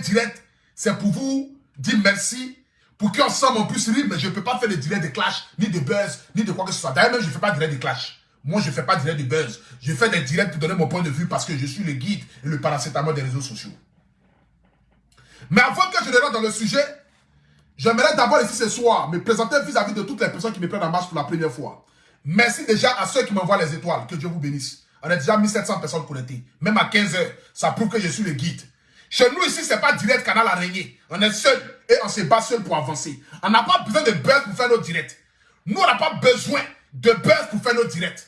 direct, c'est pour vous dire merci, pour qu'ensemble on puisse rire, mais je ne peux pas faire de direct de clash, ni de buzz, ni de quoi que ce soit. D'ailleurs, même je ne fais pas de direct de clash. Moi, je ne fais pas de direct de buzz. Je fais des directs pour donner mon point de vue parce que je suis le guide et le paracétamol des réseaux sociaux. Mais avant que je ne rentre dans le sujet, j'aimerais d'abord ici ce soir me présenter vis-à-vis de toutes les personnes qui me prennent en marche pour la première fois. Merci déjà à ceux qui m'envoient les étoiles. Que Dieu vous bénisse. On a déjà 1700 personnes connectées. Même à 15 h, ça prouve que je suis le guide. Chez nous ici, ce n'est pas direct canal araignée. On est seul et on se bat seul pour avancer. On n'a pas besoin de buzz pour faire nos directs. Nous, on n'a pas besoin de buzz pour faire nos directs.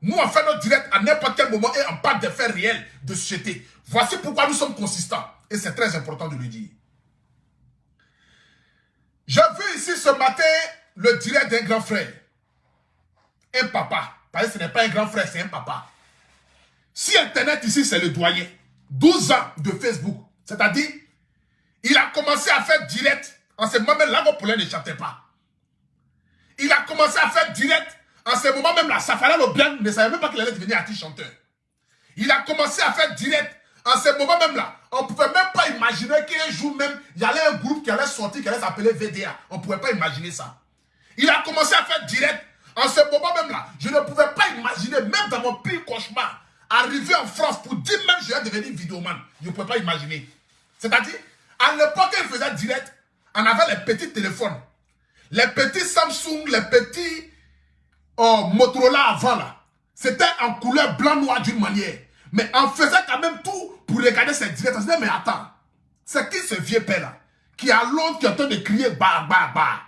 Nous, on fait nos directs à n'importe quel moment et on parle des faits réels de société. Voici pourquoi nous sommes consistants. Et c'est très important de le dire. J'ai vu ici ce matin le direct d'un grand frère. Un papa. Parce que ce n'est pas un grand frère, c'est un papa. Si Internet ici, c'est le doyen. 12 ans de Facebook. C'est-à-dire, il a commencé à faire direct. En ce moment même, là, vos poulets ne chantaient pas. Il a commencé à faire direct. En ce moment même, là, Safari Lobian ne savait même pas qu'il allait devenir artiste chanteur. Il a commencé à faire direct. En ce moment même là, on ne pouvait même pas imaginer qu'un jour même, il y avait un groupe qui allait sortir, qui allait s'appeler VDA. On ne pouvait pas imaginer ça. Il a commencé à faire direct. En ce moment même là, je ne pouvais pas imaginer, même dans mon pire cauchemar, arriver en France pour dire même que je vais devenir vidéoman. Je ne pouvais pas imaginer. C'est-à-dire, à l'époque il faisait direct, on avait les petits téléphones. Les petits Samsung, les petits Motorola avant là. C'était en couleur blanc-noir d'une manière. Mais on faisait quand même tout pour regarder ces directs. On se disait, mais attends, c'est qui ce vieux père là qui a l'autre qui est en train de crier bah, bah, bah.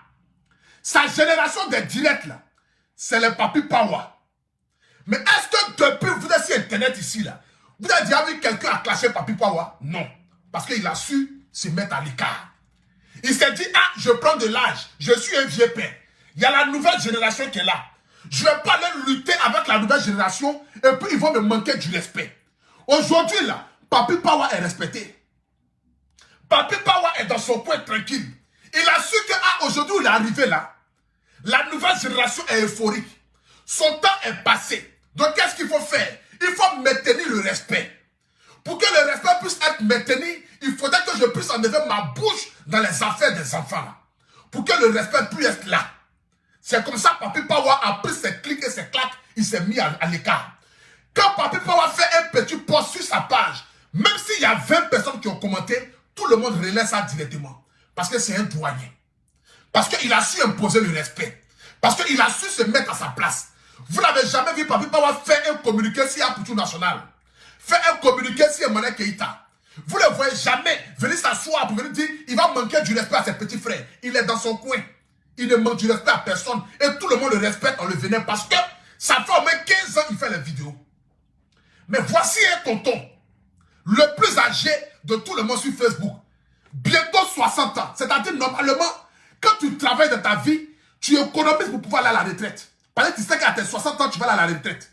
Sa génération des directs là, c'est le Papi Power. Mais est-ce que depuis vous êtes sur Internet ici là, vous avez déjà vu quelqu'un a clashé Papi Power? Non. Parce qu'il a su se mettre à l'écart. Il s'est dit, ah, je prends de l'âge, je suis un vieux père. Il y a la nouvelle génération qui est là. Je ne vais pas aller lutter avec la nouvelle génération et puis ils vont me manquer du respect. Aujourd'hui, là, Papi Power est respecté. Papi Power est dans son coin tranquille. Il a su que, ah, aujourd'hui, il est arrivé là. La nouvelle génération est euphorique. Son temps est passé. Donc, qu'est-ce qu'il faut faire? Il faut maintenir le respect. Pour que le respect puisse être maintenu, il faudrait que je puisse enlever ma bouche dans les affaires des enfants là. Pour que le respect puisse être là. C'est comme ça que Papi Power a pris ses clics et ses claques, il s'est mis à l'écart. Quand Papi Power fait un petit post sur sa page, même s'il y a 20 personnes qui ont commenté, tout le monde relaie ça directement. Parce que c'est un doyen. Parce qu'il a su imposer le respect. Parce qu'il a su se mettre à sa place. Vous n'avez jamais vu Papi Power faire un communiqué sur Apoutou National. Faire un communiqué sur Emmanuel Keïta. Vous ne le voyez jamais venir s'asseoir pour venir dire il va manquer du respect à ses petits frères. Il est dans son coin. Il ne manque du respect à personne. Et tout le monde le respecte en le vénère parce que ça fait au moins 15 ans qu'il fait les vidéos. Mais voici un tonton, le plus âgé de tout le monde sur Facebook. Bientôt 60 ans. C'est-à-dire, normalement, quand tu travailles dans ta vie, tu économises pour pouvoir aller à la retraite. Parce que tu sais qu'à tes 60 ans, tu vas aller à la retraite.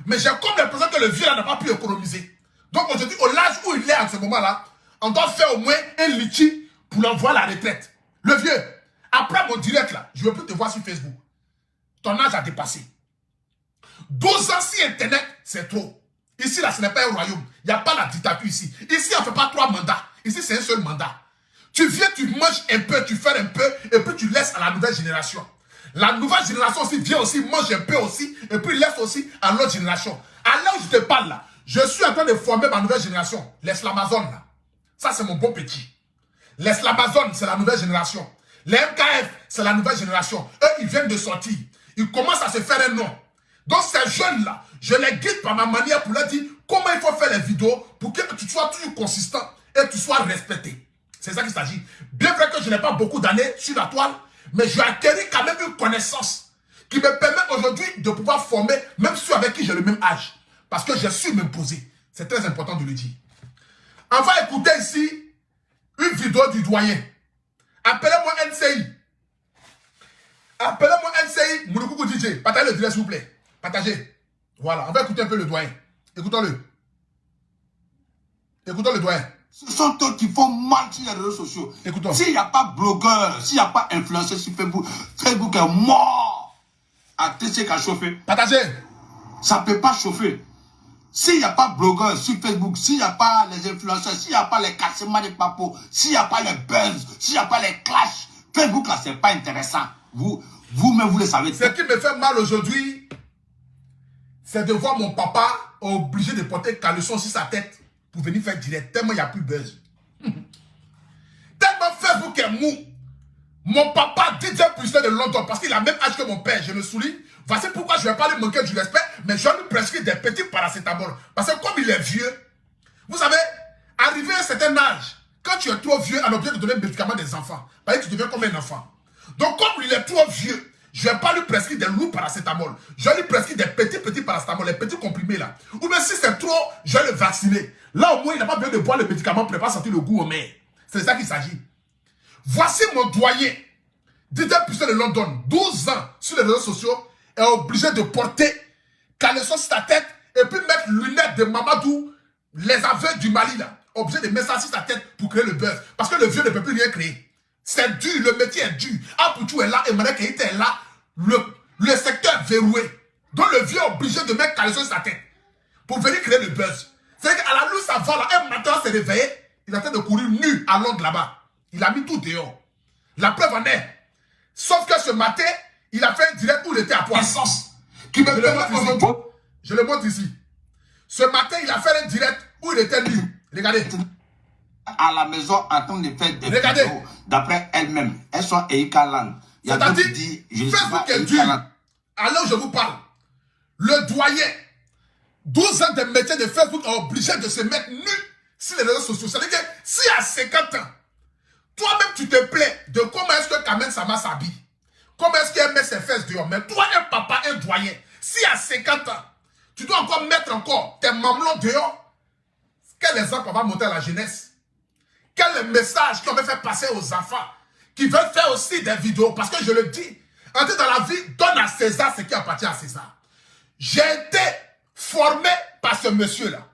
Mais j'ai comme l'impression que le vieux n'a pas pu économiser. Donc aujourd'hui, au l'âge où il est en ce moment-là, on doit faire au moins un litchi pour l'envoyer à la retraite. Le vieux, après mon direct là, je ne veux plus te voir sur Facebook. Ton âge a dépassé. 12 ans sur Internet, c'est trop. Ici, là, ce n'est pas un royaume. Il n'y a pas la dictature ici. Ici, on ne fait pas 3 mandats. Ici, c'est un seul mandat. Tu viens, tu manges un peu, tu fais un peu, et puis tu laisses à la nouvelle génération. La nouvelle génération aussi vient aussi, mange un peu aussi, et puis laisse aussi à l'autre génération. À l'heure où je te parle là, je suis en train de former ma nouvelle génération. Laisse l'Amazon là. Ça, c'est mon bon petit. Laisse l'Amazon, c'est la nouvelle génération. Les MKF, c'est la nouvelle génération. Eux, ils viennent de sortir. Ils commencent à se faire un nom. Donc ces jeunes-là, je les guide par ma manière pour leur dire comment il faut faire les vidéos pour que tu sois toujours consistant et tu sois respecté. C'est ça qu'il s'agit. Bien vrai que je n'ai pas beaucoup d'années sur la toile, mais j'ai acquis quand même une connaissance qui me permet aujourd'hui de pouvoir former même ceux avec qui j'ai le même âge. Parce que j'ai su m'imposer. C'est très important de le dire. On va écouter ici une vidéo du doyen. Appelez-moi NCI. Appelez-moi NCI Mounoukou DJ. Partagez le direct s'il vous plaît. Partagez. Voilà, on va écouter un peu le doyen. Écoutons-le. Écoutons le doyen. Ce sont eux qui font mal sur les réseaux sociaux. Écoutons. S'il n'y a pas blogueur, s'il n'y a pas influenceur sur Facebook, Facebook est mort. À TC qui a chauffé. Partagez. Ça ne peut pas chauffer. S'il n'y a pas blogueurs sur Facebook, s'il n'y a pas les influenceurs, s'il n'y a pas les cassements des papos, s'il n'y a pas les buzz, s'il n'y a pas les clashs, Facebook là, c'est pas intéressant. Vous-même, vous le savez. Ce qui me fait mal aujourd'hui, c'est de voir mon papa obligé de porter caleçon sur sa tête pour venir faire direct. Tellement il n'y a plus buzz. Tellement Facebook est mou. Mon papa, DJ Puissant de Londres, parce qu'il a le même âge que mon père, je me souligne. Voici pourquoi je ne vais pas lui manquer du respect, mais je lui prescris des petits paracétamol. Parce que comme il est vieux, vous savez, arrivé à un certain âge, quand tu es trop vieux, on est obligé de donner des médicaments des enfants. Parce que tu deviens comme un enfant. Donc comme il est trop vieux, je ne vais pas lui prescrire des lourds paracétamol. Je lui prescris des petits paracétamol, les petits comprimés là. Ou bien si c'est trop, je vais le vacciner. Là au moins, il n'a pas besoin de boire le médicament pour ne pas sentir le goût au mer. C'est de ça qu'il s'agit. Voici mon doyen, DJ Puissant de London, 12 ans sur les réseaux sociaux, est obligé de porter caleçon sur sa tête et puis mettre lunettes de Mamadou, les aveugles du Mali là. Obligé de mettre ça sur sa tête pour créer le buzz. Parce que le vieux ne peut plus rien créer. C'est dur, le métier est dur. Apoutou est là, Emmanuel Keïta est là, le secteur est verroué. Donc le vieux est obligé de mettre caleçon sur sa tête pour venir créer le buzz. C'est-à-dire qu'à la louche avant là, un matin s'est réveillé, il a en train de courir nu à Londres là-bas. Il a mis tout dehors. La preuve en est. Sauf que ce matin, il a fait un direct où il était à poil. Qui me je le montre ici. Ce matin, il a fait un direct où il était nu. Regardez. À la maison en train de faire des vidéos d'après elle-même. Elles sont Eikaland. C'est-à-dire, Facebook est dur. Alors je vous parle. Le doyen, 12 ans de métier de Facebook est obligé de se mettre nu sur les réseaux sociaux. C'est-à-dire que si à 50 ans, toi-même tu te plais de comment est-ce que Kamen Sama s'habille, comment est-ce qu'elle met ses fesses dehors, mais toi, un papa, un doyen, si à 50 ans, tu dois encore mettre encore tes mamelons dehors, quel exemple on va montrer à la jeunesse? Quel message qu'on veut faire passer aux enfants qui veulent faire aussi des vidéos? Parce que je le dis, en tout dans la vie, donne à César ce qui appartient à César. J'ai été formé par ce monsieur-là.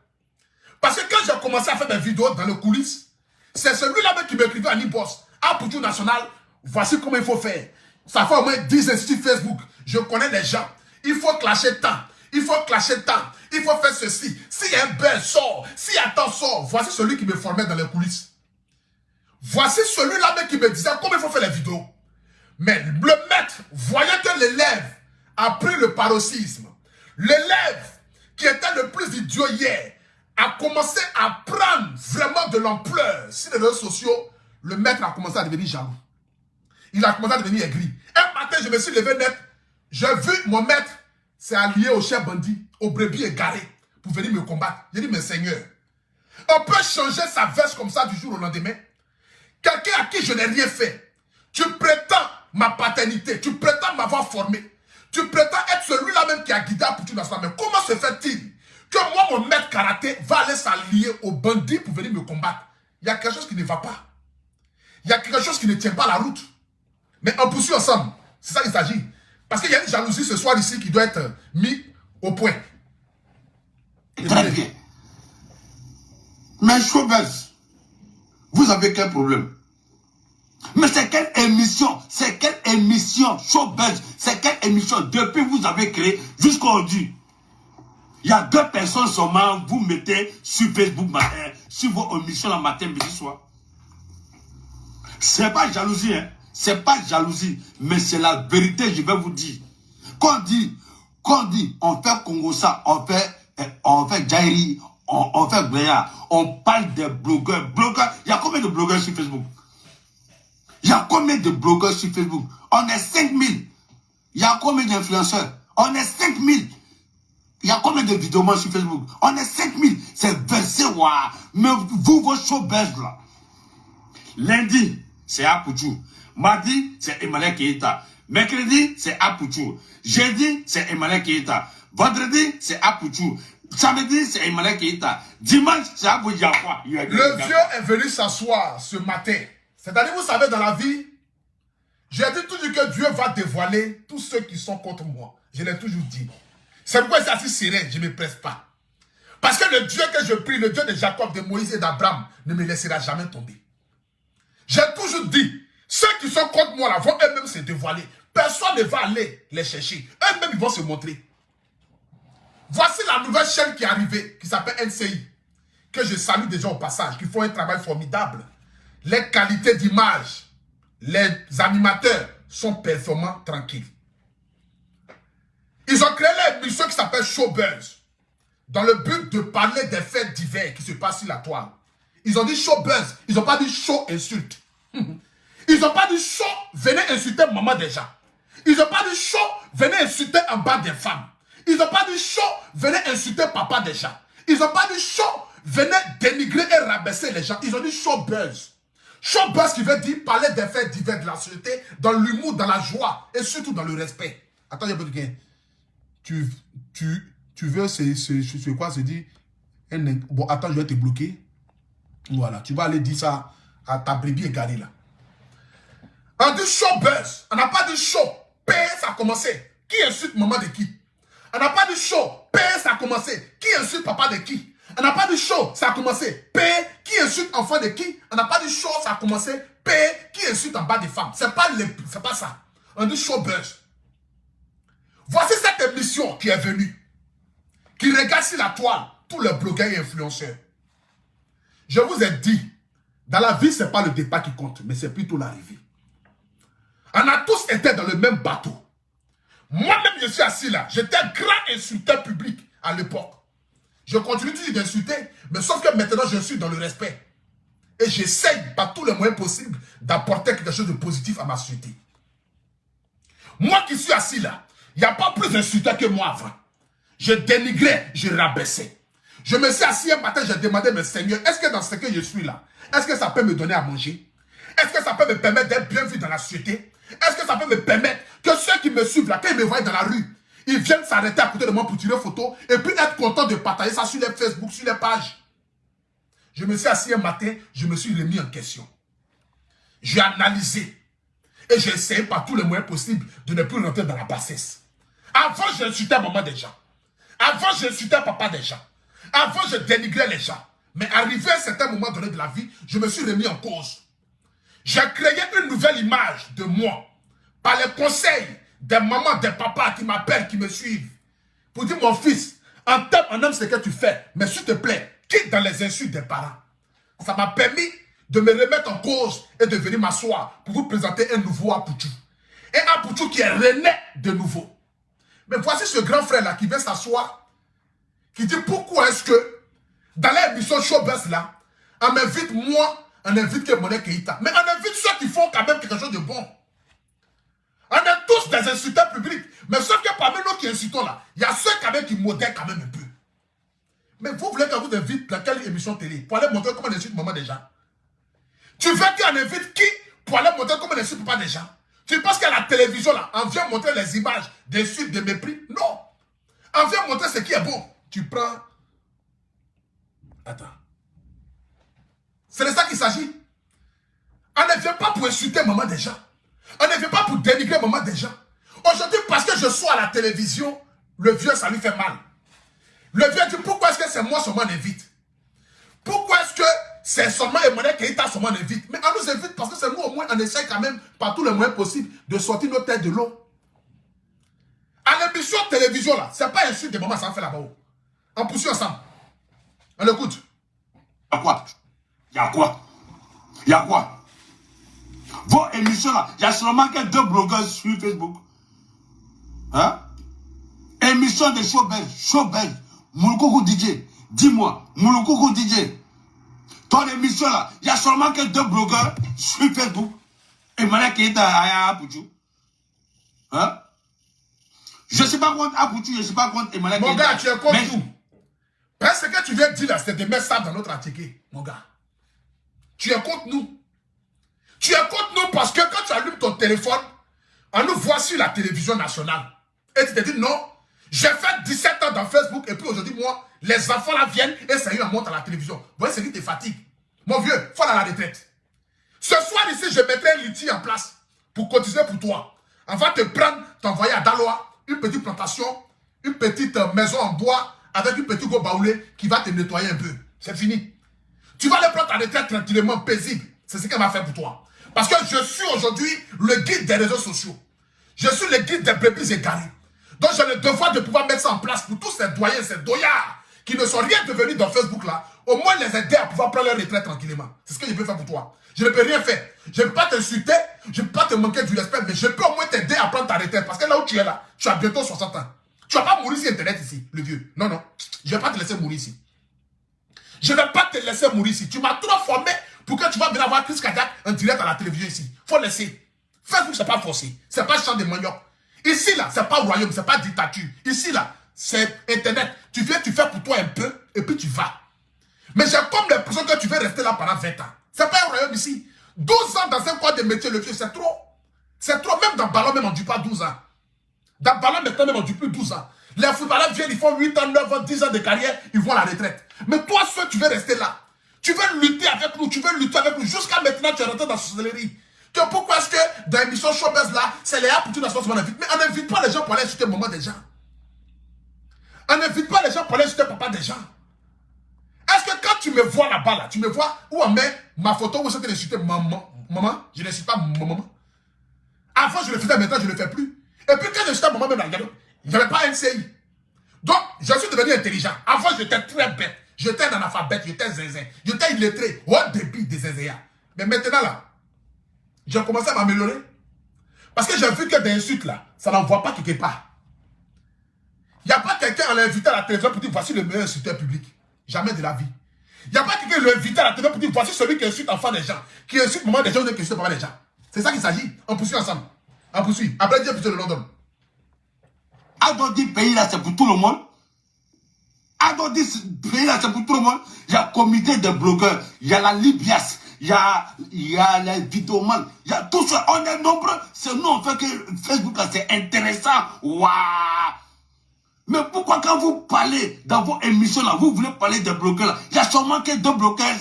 Parce que quand j'ai commencé à faire des vidéos dans le coulisses, c'est celui-là même qui m'écrivait à Nibos, à Poutou National, voici comment il faut faire. Ça fait au moins 10 instituts Facebook. Je connais les gens. Il faut clasher tant. Il faut clasher tant. Il faut faire ceci. S'il y a un buzz, sort. S'il y a tant, sort. Voici celui qui me formait dans les coulisses. Voici celui-là même qui me disait comment il faut faire les vidéos. Mais le maître, voyant que l'élève a pris le paroxysme, l'élève qui était le plus idiot hier, a commencé à prendre vraiment de l'ampleur sur les réseaux sociaux, le maître a commencé à devenir jaloux. Il a commencé à devenir aigri. Un matin, je me suis levé net. J'ai vu mon maître s'est allié au chef bandit, au brebis égaré, pour venir me combattre. J'ai dit, mais Seigneur, on peut changer sa veste comme ça du jour au lendemain. Quelqu'un à qui je n'ai rien fait. Tu prétends ma paternité, tu prétends m'avoir formé. Tu prétends être celui-là même qui a guidé à Poutou National. Mais comment se fait-il que moi, mon maître karaté, va aller s'allier aux bandits pour venir me combattre? Il y a quelque chose qui ne va pas. Il y a quelque chose qui ne tient pas la route. Mais on poursuit ensemble. C'est ça qu'il s'agit. Parce qu'il y a une jalousie ce soir ici qui doit être mise au point. Très bien. Mais Showbuzz, vous avez quel problème? Mais c'est quelle émission? C'est quelle émission Showbuzz? C'est quelle émission depuis que vous avez créé jusqu'à aujourd'hui? Il y a 2 personnes seulement, vous mettez sur Facebook matin, sur vos émissions le matin, midi, soir. C'est pas jalousie, hein. C'est pas jalousie, mais c'est la vérité, je vais vous dire. Quand on dit, on fait Congosa, on fait Jairi, on fait Gléa, on parle des blogueurs. Il y a combien de blogueurs sur Facebook? Il y a combien de blogueurs sur Facebook? On est 5000. Il y a combien d'influenceurs? On est 5000. Il y a combien de vidéos sur Facebook? On est 5000. C'est versé, waouh. Mais vous, vos Showbuzz là. Lundi, c'est Apoutou. Mardi, c'est Emmanuel Keïta. Mercredi, c'est Apoutou. Jeudi, c'est Emmanuel Keïta. Vendredi, c'est Apoutou. Samedi, c'est Emmanuel Keïta. Dimanche, c'est Abou Diakwa. Le vieux est venu s'asseoir ce matin. C'est-à-dire, vous savez, dans la vie, j'ai dit toujours que Dieu va dévoiler tous ceux qui sont contre moi. Je l'ai toujours dit. C'est pourquoi c'est assez serein, je ne me presse pas. Parce que le Dieu que je prie, le Dieu de Jacob, de Moïse et d'Abraham, ne me laissera jamais tomber. J'ai toujours dit, ceux qui sont contre moi là vont eux-mêmes se dévoiler. Personne ne va aller les chercher. Eux-mêmes, ils vont se montrer. Voici la nouvelle chaîne qui est arrivée, qui s'appelle NCI, que je salue déjà au passage, qui font un travail formidable. Les qualités d'image, les animateurs sont performants, tranquilles. Ils ont créé l'émission qui s'appelle Showbuzz, dans le but de parler des faits divers qui se passent sur la toile. Ils ont dit Showbuzz, ils n'ont pas dit show insulte. Ils n'ont pas dit show, venez insulter maman déjà. Ils n'ont pas dit show, venez insulter en bas des femmes. Ils n'ont pas dit show, venez insulter papa déjà. Ils n'ont pas dit show, venez dénigrer et rabaisser les gens. Ils ont dit Showbuzz. Showbuzz qui veut dire parler des faits divers de la société, dans l'humour, dans la joie et surtout dans le respect. Attends, il y a pas de gain. Tu veux, c'est quoi, c'est dit. Bon, attends, je vais te bloquer. Voilà, tu vas aller dire ça à ta brebis égarée là. On dit Showbuzz. On n'a pas dit show. P, ça a commencé. Qui insulte maman de qui? On n'a pas dit show. P, ça a commencé. Qui insulte papa de qui? On n'a pas dit show. Ça a commencé. P, qui insulte enfant de qui? On n'a pas dit show. Ça a commencé. P, qui insulte en bas des femmes. C'est pas ça. On dit Showbuzz. Voici cette émission qui est venue. Qui regarde sur la toile tous les blogueurs et influenceurs. Je vous ai dit, dans la vie, ce n'est pas le départ qui compte, mais c'est plutôt l'arrivée. On a tous été dans le même bateau. Moi-même, je suis assis là. J'étais un grand insulteur public à l'époque. Je continue toujours d'insulter, mais sauf que maintenant, je suis dans le respect. Et j'essaye par tous les moyens possibles d'apporter quelque chose de positif à ma société. Moi qui suis assis là, il n'y a pas plus d'insulteurs que moi avant. Je dénigrais, je rabaissais. Je me suis assis un matin, j'ai demandé, mais Seigneur, est-ce que dans ce que je suis là, est-ce que ça peut me donner à manger? Est-ce que ça peut me permettre d'être bien vu dans la société? Est-ce que ça peut me permettre que ceux qui me suivent là, quand ils me voient dans la rue, ils viennent s'arrêter à côté de moi pour tirer une photo et puis être contents de partager ça sur les Facebook, sur les pages? Je me suis assis un matin, je me suis remis en question. J'ai analysé et j'ai essayé par tous les moyens possibles de ne plus rentrer dans la bassesse. Avant, j'insultais maman des gens. Avant, j'insultais papa des gens. Avant, je dénigrais les gens. Mais arrivé à un certain moment donné de la vie, je me suis remis en cause. J'ai créé une nouvelle image de moi par les conseils des mamans, des papas qui m'appellent, qui me suivent. Pour dire, mon fils, en homme, ce que tu fais, mais s'il te plaît, quitte dans les insultes des parents. Ça m'a permis de me remettre en cause et de venir m'asseoir pour vous présenter un nouveau Apoutou. Un Apoutou qui est rené de nouveau. Mais voici ce grand frère-là qui vient s'asseoir, qui dit pourquoi est-ce que dans l'émission Showbuzz là, on m'invite moi, on invite que Monet Keïta. Mais on invite ceux qui font quand même quelque chose de bon. On est tous des insulteurs publics. Mais sauf que parmi nous qui insultons là, il y a ceux quand même qui modèrent quand même un peu. Mais vous voulez qu'on vous invite dans quelle émission télé pour aller montrer comment on insulte maman des gens? Tu veux qu'on invite qui pour aller montrer comment on insulte papa des gens? Tu penses qu'à la télévision là, on vient montrer les images d'insultes, de mépris? Non. On vient montrer ce qui est bon. Tu prends... Attends. C'est de ça qu'il s'agit. On ne vient pas pour insulter maman des gens. On ne vient pas pour dénigrer maman des gens. Aujourd'hui, parce que je suis à la télévision, le vieux, ça lui fait mal. Le vieux dit, pourquoi est-ce que c'est moi seulement invite? Pourquoi est-ce que c'est seulement Emmanuel Keïta seulement invite? Mais on nous invite parce que c'est nous au moins, on essaie quand même, par tous les moyens possibles, de sortir nos têtes de l'eau. À l'émission télévision là, c'est pas insulte de maman, ça en fait là-bas. On poursuit ensemble. On écoute. Il y a quoi? Il y a quoi? Il y a quoi? Vos émissions là, il y a seulement que 2 blogueurs sur Facebook. Hein? Émission de Showbuzz. Mouloukoukou DJ. Dis-moi, Mouloukoukou DJ. Ton émission là, il y a seulement que 2 blogueurs sur Facebook. Emmanuel Keïta à Apoutou. Hein? Je ne suis pas contre Apoutou, je ne suis pas contre Emmanuel Keïta. Mon gars, tu es contre tout. Parce que ce que tu viens de dire là, c'est de mettre ça dans notre article, mon gars. Tu es contre nous. Tu es contre nous parce que quand tu allumes ton téléphone, on nous voit sur la télévision nationale. Et tu te dis non, j'ai fait 17 ans dans Facebook et puis aujourd'hui, moi, les enfants là viennent et ça y est, on monte à la télévision. Vous voyez, c'est qui te fatigue. Mon vieux, il faut aller à la retraite. Ce soir ici, je mettrai un litier en place pour cotiser pour toi. On va te prendre, t'envoyer à Daloa, une petite plantation, une petite maison en bois avec une petite go baoulé qui va te nettoyer un peu. C'est fini. Tu vas aller prendre ta retraite tranquillement, paisible. C'est ce qu'elle va faire pour toi. Parce que je suis aujourd'hui le guide des réseaux sociaux. Je suis le guide des brebis égarées. Donc j'ai le devoir de pouvoir mettre ça en place pour tous ces doyens, ces doyards qui ne sont rien devenus dans Facebook là. Au moins les aider à pouvoir prendre leur retraite tranquillement. C'est ce que je peux faire pour toi. Je ne peux rien faire. Je ne peux pas t'insulter, je ne peux pas te manquer du respect, mais je peux au moins t'aider à prendre ta retraite. Parce que là où tu es là, tu as bientôt 60 ans. Tu ne vas pas mourir sur Internet ici, le vieux. Non, non. Je ne vais pas te laisser mourir ici. Je ne vais pas te laisser mourir ici. Tu m'as trop formé pour que tu vas venir avoir crise cardiaque en direct à la télévision ici. Faut laisser. Facebook, c'est pas forcé. C'est pas champ de manioc. Ici, là, c'est pas royaume, c'est pas dictature. Ici, là, c'est Internet. Tu viens, tu fais pour toi un peu, et puis tu vas. Mais j'ai comme l'impression que tu veux rester là pendant 20 ans. C'est pas un royaume ici. 12 ans dans un corps de métier, le vieux, c'est trop. C'est trop. Même dans le ballon, même on ne dit pas 12 ans. Dans le ballon, maintenant, même on ne dit plus 12 ans. Les footballeurs viennent, ils font 8 ans, 9 ans, 10 ans de carrière, ils vont à la retraite. Mais toi, seul, tu veux rester là. Tu veux lutter avec nous, tu veux lutter avec nous. Jusqu'à maintenant, tu es rentré dans la sorcellerie. Pourquoi est-ce que dans l'émission Showbiz là, c'est les pour toute la soirée, on invite. Mais on n'invite pas les gens pour aller insulter maman des gens. On n'invite pas les gens pour aller insulter papa des gens. Est-ce que quand tu me vois là-bas, là, tu me vois où on met ma photo où c'est d'insulter maman, je n'insulte pas maman. Avant, je le faisais, maintenant, je ne le fais plus. Et puis, quand j'insultais maman, même là, il n'y avait pas un CI. Donc, je suis devenu intelligent. Avant, j'étais très bête. J'étais un analphabète, j'étais zinzin. J'étais illettré. Au débit des zinzins. Mais maintenant, là, j'ai commencé à m'améliorer. Parce que j'ai vu que des insultes, là, ça n'envoie pas quelque part. Il n'y a pas quelqu'un à l'inviter à la télévision pour dire voici le meilleur insulteur public. Jamais de la vie. Il n'y a pas quelqu'un qui l'invite à la télévision pour dire voici celui qui insulte enfant des gens, qui insulte maman des gens ou qui insulte papa des gens. C'est ça qu'il s'agit. On poursuit ensemble. On poursuit. Après, Dieu puisse le London. Adodi pays là, c'est pour tout le monde. Adodi pays là, c'est pour tout le monde. Il y a le comité de blogueurs, il y a la Libias, il y a les vidéomans, il y a tout ça. On est nombreux. C'est nous, on fait que Facebook là, c'est intéressant. Waouh! Mais pourquoi quand vous parlez dans vos émissions là, vous voulez parler des bloqueurs là? Il y a sûrement que 2 bloqueurs.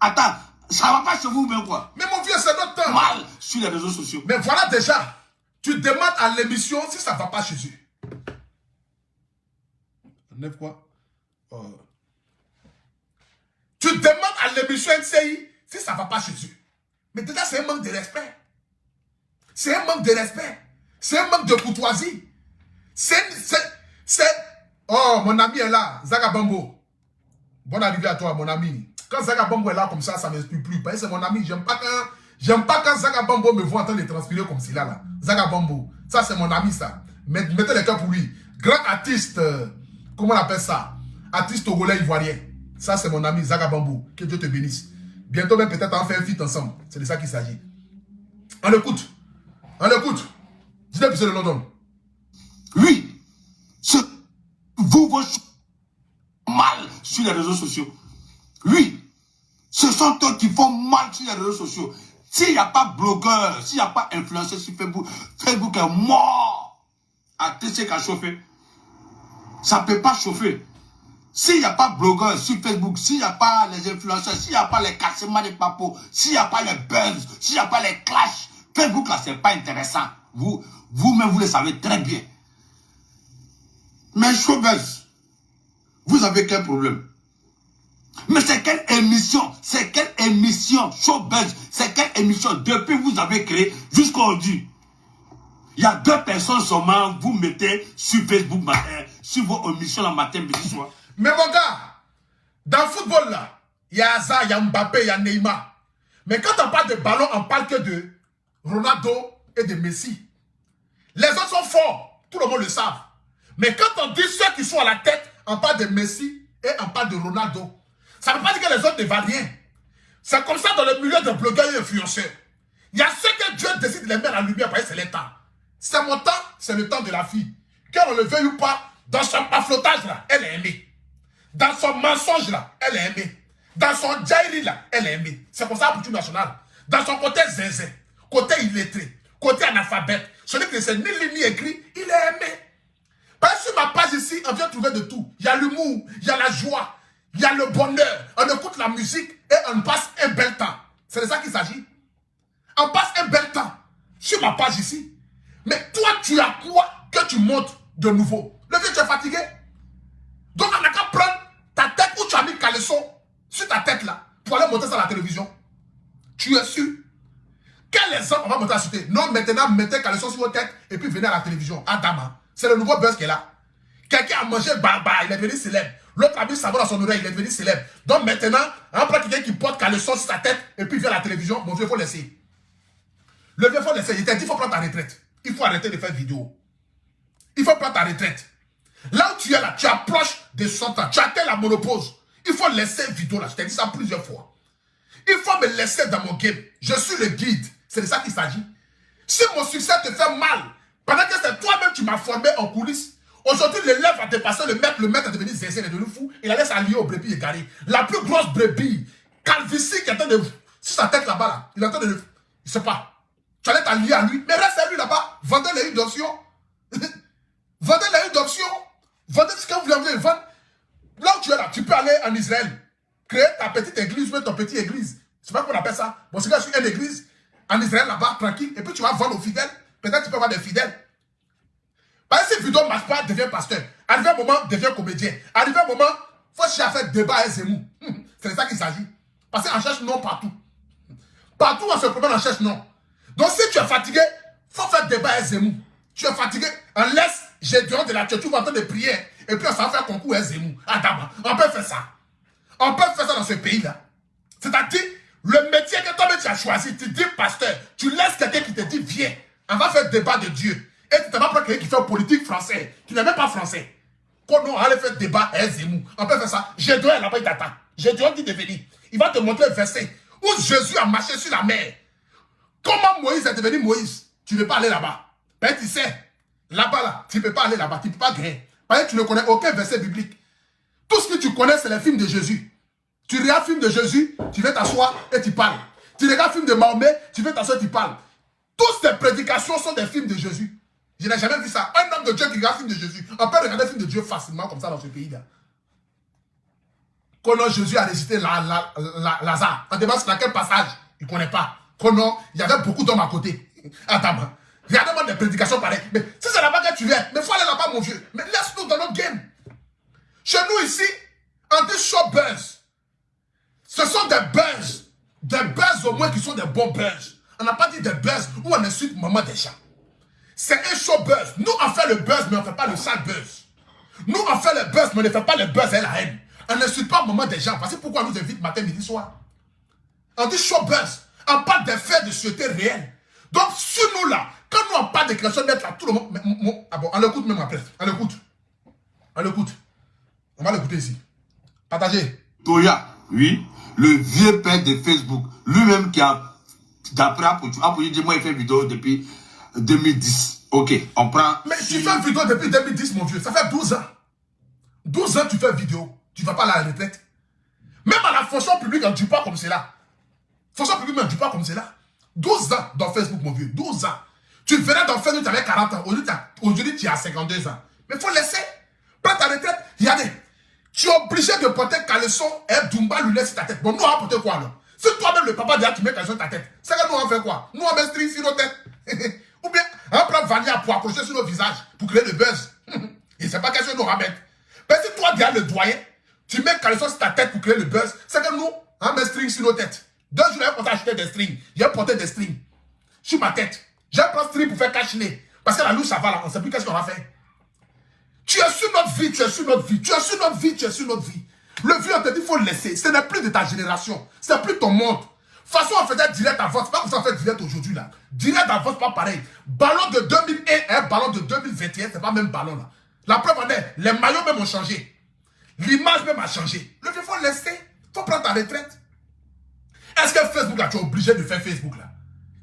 Attends, ça va pas chez vous même quoi? Mais mon vieux, c'est notre temps. Mal sur les réseaux sociaux. Mais voilà déjà, tu demandes à l'émission si ça va pas chez eux. Neuf quoi? Tu demandes à l'émission NCI si ça va pas chez eux. Mais déjà, c'est un manque de respect. C'est un manque de respect. C'est un manque de courtoisie. Oh, mon ami est là, Zaga Bambo. Bonne arrivée à toi, mon ami. Quand Zaga Bambo est là comme ça ne m'explique plus. Parce que c'est mon ami. J'aime pas quand Zaga Bambo me voit en train de transpirer comme cela là. Zaga Bambo. Ça, c'est mon ami, ça. Mettez les cœurs pour lui. Grand artiste, comment on appelle ça? Artiste togolais ivoirien. Ça, c'est mon ami Zaga Bambo. Que Dieu te bénisse. Bientôt, même peut-être, on fait un feat ensemble. C'est de ça qu'il s'agit. On l'écoute. On l'écoute. Dis-le, puis c'est le London. Oui. Vous mal sur les réseaux sociaux. Oui. Ce sont eux qui font mal sur les réseaux sociaux. S'il n'y a pas blogueur, s'il n'y a pas influenceur sur Facebook, Facebook est mort. À TC qu'à chauffer. Ça ne peut pas chauffer. S'il n'y a pas blogueur sur Facebook, s'il n'y a pas les influenceurs, s'il n'y a pas les cassements des papos, s'il n'y a pas les buzz, s'il n'y a pas les clashs, Facebook là, c'est pas intéressant. Vous-même, vous le savez très bien. Mais Showbiz, vous avez quel problème? Mais c'est quelle émission? C'est quelle émission? Showbiz, c'est quelle émission? Depuis que vous avez créé jusqu'à aujourd'hui. Il y a 2 personnes seulement, vous mettez sur Facebook matin, sur vos émissions le matin, midi, soir. Mais mon gars, dans le football là, il y a Hazard, il y a Mbappé, il y a Neymar. Mais quand on parle de ballon, on parle que de Ronaldo et de Messi. Les autres sont forts, tout le monde le savent. Mais quand on dit ceux qui sont à la tête, on parle de Messi et on parle de Ronaldo. Ça ne veut pas dire que les autres ne valent rien. C'est comme ça dans le milieu des blogueurs et influenceurs. Il y a ceux que Dieu décide de les mettre en lumière parce que c'est le temps. C'est mon temps, c'est le temps de la fille. Qu'on le veuille ou pas, dans son paflotage là, elle est aimée. Dans son mensonge là, elle est aimée. Dans son jaili là, elle est aimée. C'est comme ça pour tout national. Dans son côté zinzin, côté illettré, côté analphabète, celui qui ne sait ni lire ni écrit, il est aimé. Parce que sur ma page ici, on vient trouver de tout. Il y a l'humour, il y a la joie, il y a le bonheur. On écoute la musique et on passe un bel temps. C'est de ça qu'il s'agit. On passe un bel temps sur ma page ici. Mais toi, tu as quoi que tu montres de nouveau? Le vieux, tu es fatigué. Donc, on n'a qu'à prendre ta tête où tu as mis caleçon sur ta tête là pour aller monter ça à la télévision. Tu es sûr? Quel exemple on va monter à la cité? Non, maintenant, mettez caleçon sur votre tête et puis venez à la télévision. Adama. C'est le nouveau buzz qui est là. Quelqu'un a mangé baba, il est devenu célèbre. L'autre a mis savon dans son oreille, il est devenu célèbre. Donc maintenant, on prend quelqu'un qui porte caleçon sur sa tête et puis il vient à la télévision. Mon vieux, il faut laisser. Le vieux, il faut laisser. Il t'a dit, il faut prendre ta retraite. Il faut arrêter de faire vidéo. Il faut prendre ta retraite. Là où tu es là, tu approches de 100 ans. Tu atteins la monopause. Il faut laisser vidéo là. Je t'ai dit ça plusieurs fois. Il faut me laisser dans mon game. Je suis le guide. C'est de ça qu'il s'agit. Si mon succès te fait mal, pendant que c'est toi-même qui m'as formé en coulisses, aujourd'hui l'élève va dépasser le maître est devenu zézé, il est devenu fou, il allait s'allier aux brebis égarées. La plus grosse brebis, calvitie qui est en train de... Sur sa tête là-bas, là, il est en train de... Je sais pas. Tu allais t'allier à lui, mais reste à lui là-bas. Vendez les d'options. Vendez les d'options. Vendez ce que vous voulez vendre. Là où tu es là, tu peux aller en Israël. Créer ta petite église, ou ton petit église. C'est pas qu'on appelle ça. Bon, c'est que je suis une église en Israël là-bas, tranquille. Et puis tu vas vendre aux fidèles. Peut-être tu peux avoir des fidèles. Parce que si vidéo ne marche pas, deviens pasteur. Arrivé un moment, deviens comédien. Arrivé un moment, il faut chercher à faire débat avec Zemmour. C'est de ça qu'il s'agit. Parce qu'on cherche non partout. Partout on se promène, on cherche non. Donc si tu es fatigué, il faut faire débat avec Zemmour. Tu es fatigué, on laisse Gédéon de la church, tu vas en train de prier. Et puis on s'en fait concours avec Zemmour. Ah d'abord, on peut faire ça. On peut faire ça dans ce pays-là. C'est-à-dire, le métier que toi-même tu as choisi, tu dis pasteur, tu laisses quelqu'un qui te dit viens, on va faire débat de Dieu. Et tu ne vas pas prendre quelqu'un qui fait politique français. Tu n'es même pas français. Quand nous, on allait faire débat avec Zemmour. On peut faire ça. Gédéon est là-bas, il t'attend. Gédéon dit de venir. Il va te montrer le verset où Jésus a marché sur la mer. Comment Moïse est devenu Moïse? Tu ne veux pas aller là-bas. Ben tu sais, là-bas, là, tu ne peux pas aller là-bas. Tu ne peux pas gagner. Parce que tu ne connais aucun verset biblique. Tout ce que tu connais, c'est les films de Jésus. Tu regardes le film de Jésus, tu vas t'asseoir et tu parles. Tu regardes le film de Mahomet, tu vas t'asseoir et tu parles. Toutes ces prédications sont des films de Jésus. Je n'ai jamais vu ça. Un homme de Dieu qui regarde le film de Jésus. On peut regarder le film de Dieu facilement comme ça dans ce pays-là. Quand Jésus a récité Lazare, on demande dans quel passage, il ne connaît pas. Quand il y avait beaucoup d'hommes à côté. Attends, regardez-moi des prédications pareilles. Mais si c'est là-bas que tu viens, mais il faut aller là-bas, mon vieux. Mais laisse-nous dans notre game. Chez nous ici, on dit show buzz. Ce sont des buzz. Des buzz au moins qui sont des bons buzz. On n'a pas dit des buzz où on insulte maman des gens. C'est un show buzz. Nous, on fait le buzz, mais on ne fait pas le sale buzz. Nous, on fait le buzz, mais on ne fait pas le buzz et la haine. On n'insulte pas maman des gens. Parce que pourquoi on nous invite matin, midi, soir? On dit show buzz. On parle des faits de société réels. Donc, sur nous là, quand nous on parle de création d'être là, tout le monde... ah bon, on l'écoute même après. On l'écoute. On l'écoute. On va l'écouter ici. Partagez. Toya, oui, le vieux père de Facebook, lui-même qui a, d'après Apouye, dis-moi, il fait vidéo depuis 2010. Ok, on prend... Mais tu fais vidéo depuis 2010, mon vieux. Ça fait 12 ans. 12 ans, tu fais vidéo. Tu ne vas pas à la retraite. Même à la fonction publique, on ne dit pas comme cela. Fonction publique, on ne dit pas comme cela. 12 ans dans Facebook, mon vieux. 12 ans. Tu venais dans Facebook, tu avais 40 ans. Aujourd'hui, tu as 52 ans. Mais il faut laisser. Prends ta retraite. Regardez. Tu es obligé de porter caleçon et Dumba lui laisse ta tête. Bon, nous, on va porter quoi, là? Si toi-même, le papa, déjà, tu mets caleçon sur ta tête, c'est que nous, on fait quoi? Nous, on met string sur nos têtes. Ou bien, on prend Vania pour accrocher sur nos visages, pour créer le buzz. Et c'est pas question de nous ramettre. Mais si toi, déjà, le doyen, tu mets caleçon sur ta tête pour créer le buzz, c'est que nous, on met string sur nos têtes. 2 jours, j'ai porté acheter des strings. J'ai porté des strings sur ma tête. J'ai pris string pour faire cache-nez. Parce que la louche, ça va là, on ne sait plus qu'est-ce qu'on va faire. Tu es sur notre vie, tu es sur notre vie, tu es sur notre vie, tu es sur notre vie. Le vieux, on te dit, il faut le laisser. Ce n'est plus de ta génération. Ce n'est plus ton monde. De toute façon, on faisait direct à vote. C'est pas comme ça on fait direct aujourd'hui, là. Direct à vote, pas pareil. Ballon de 2001 et ballon de 2021, c'est pas le même ballon, là. La preuve en est, les maillots même ont changé. L'image même a changé. Le vieux, il faut le laisser. Il faut prendre ta retraite. Est-ce que Facebook, là, tu es obligé de faire Facebook, là?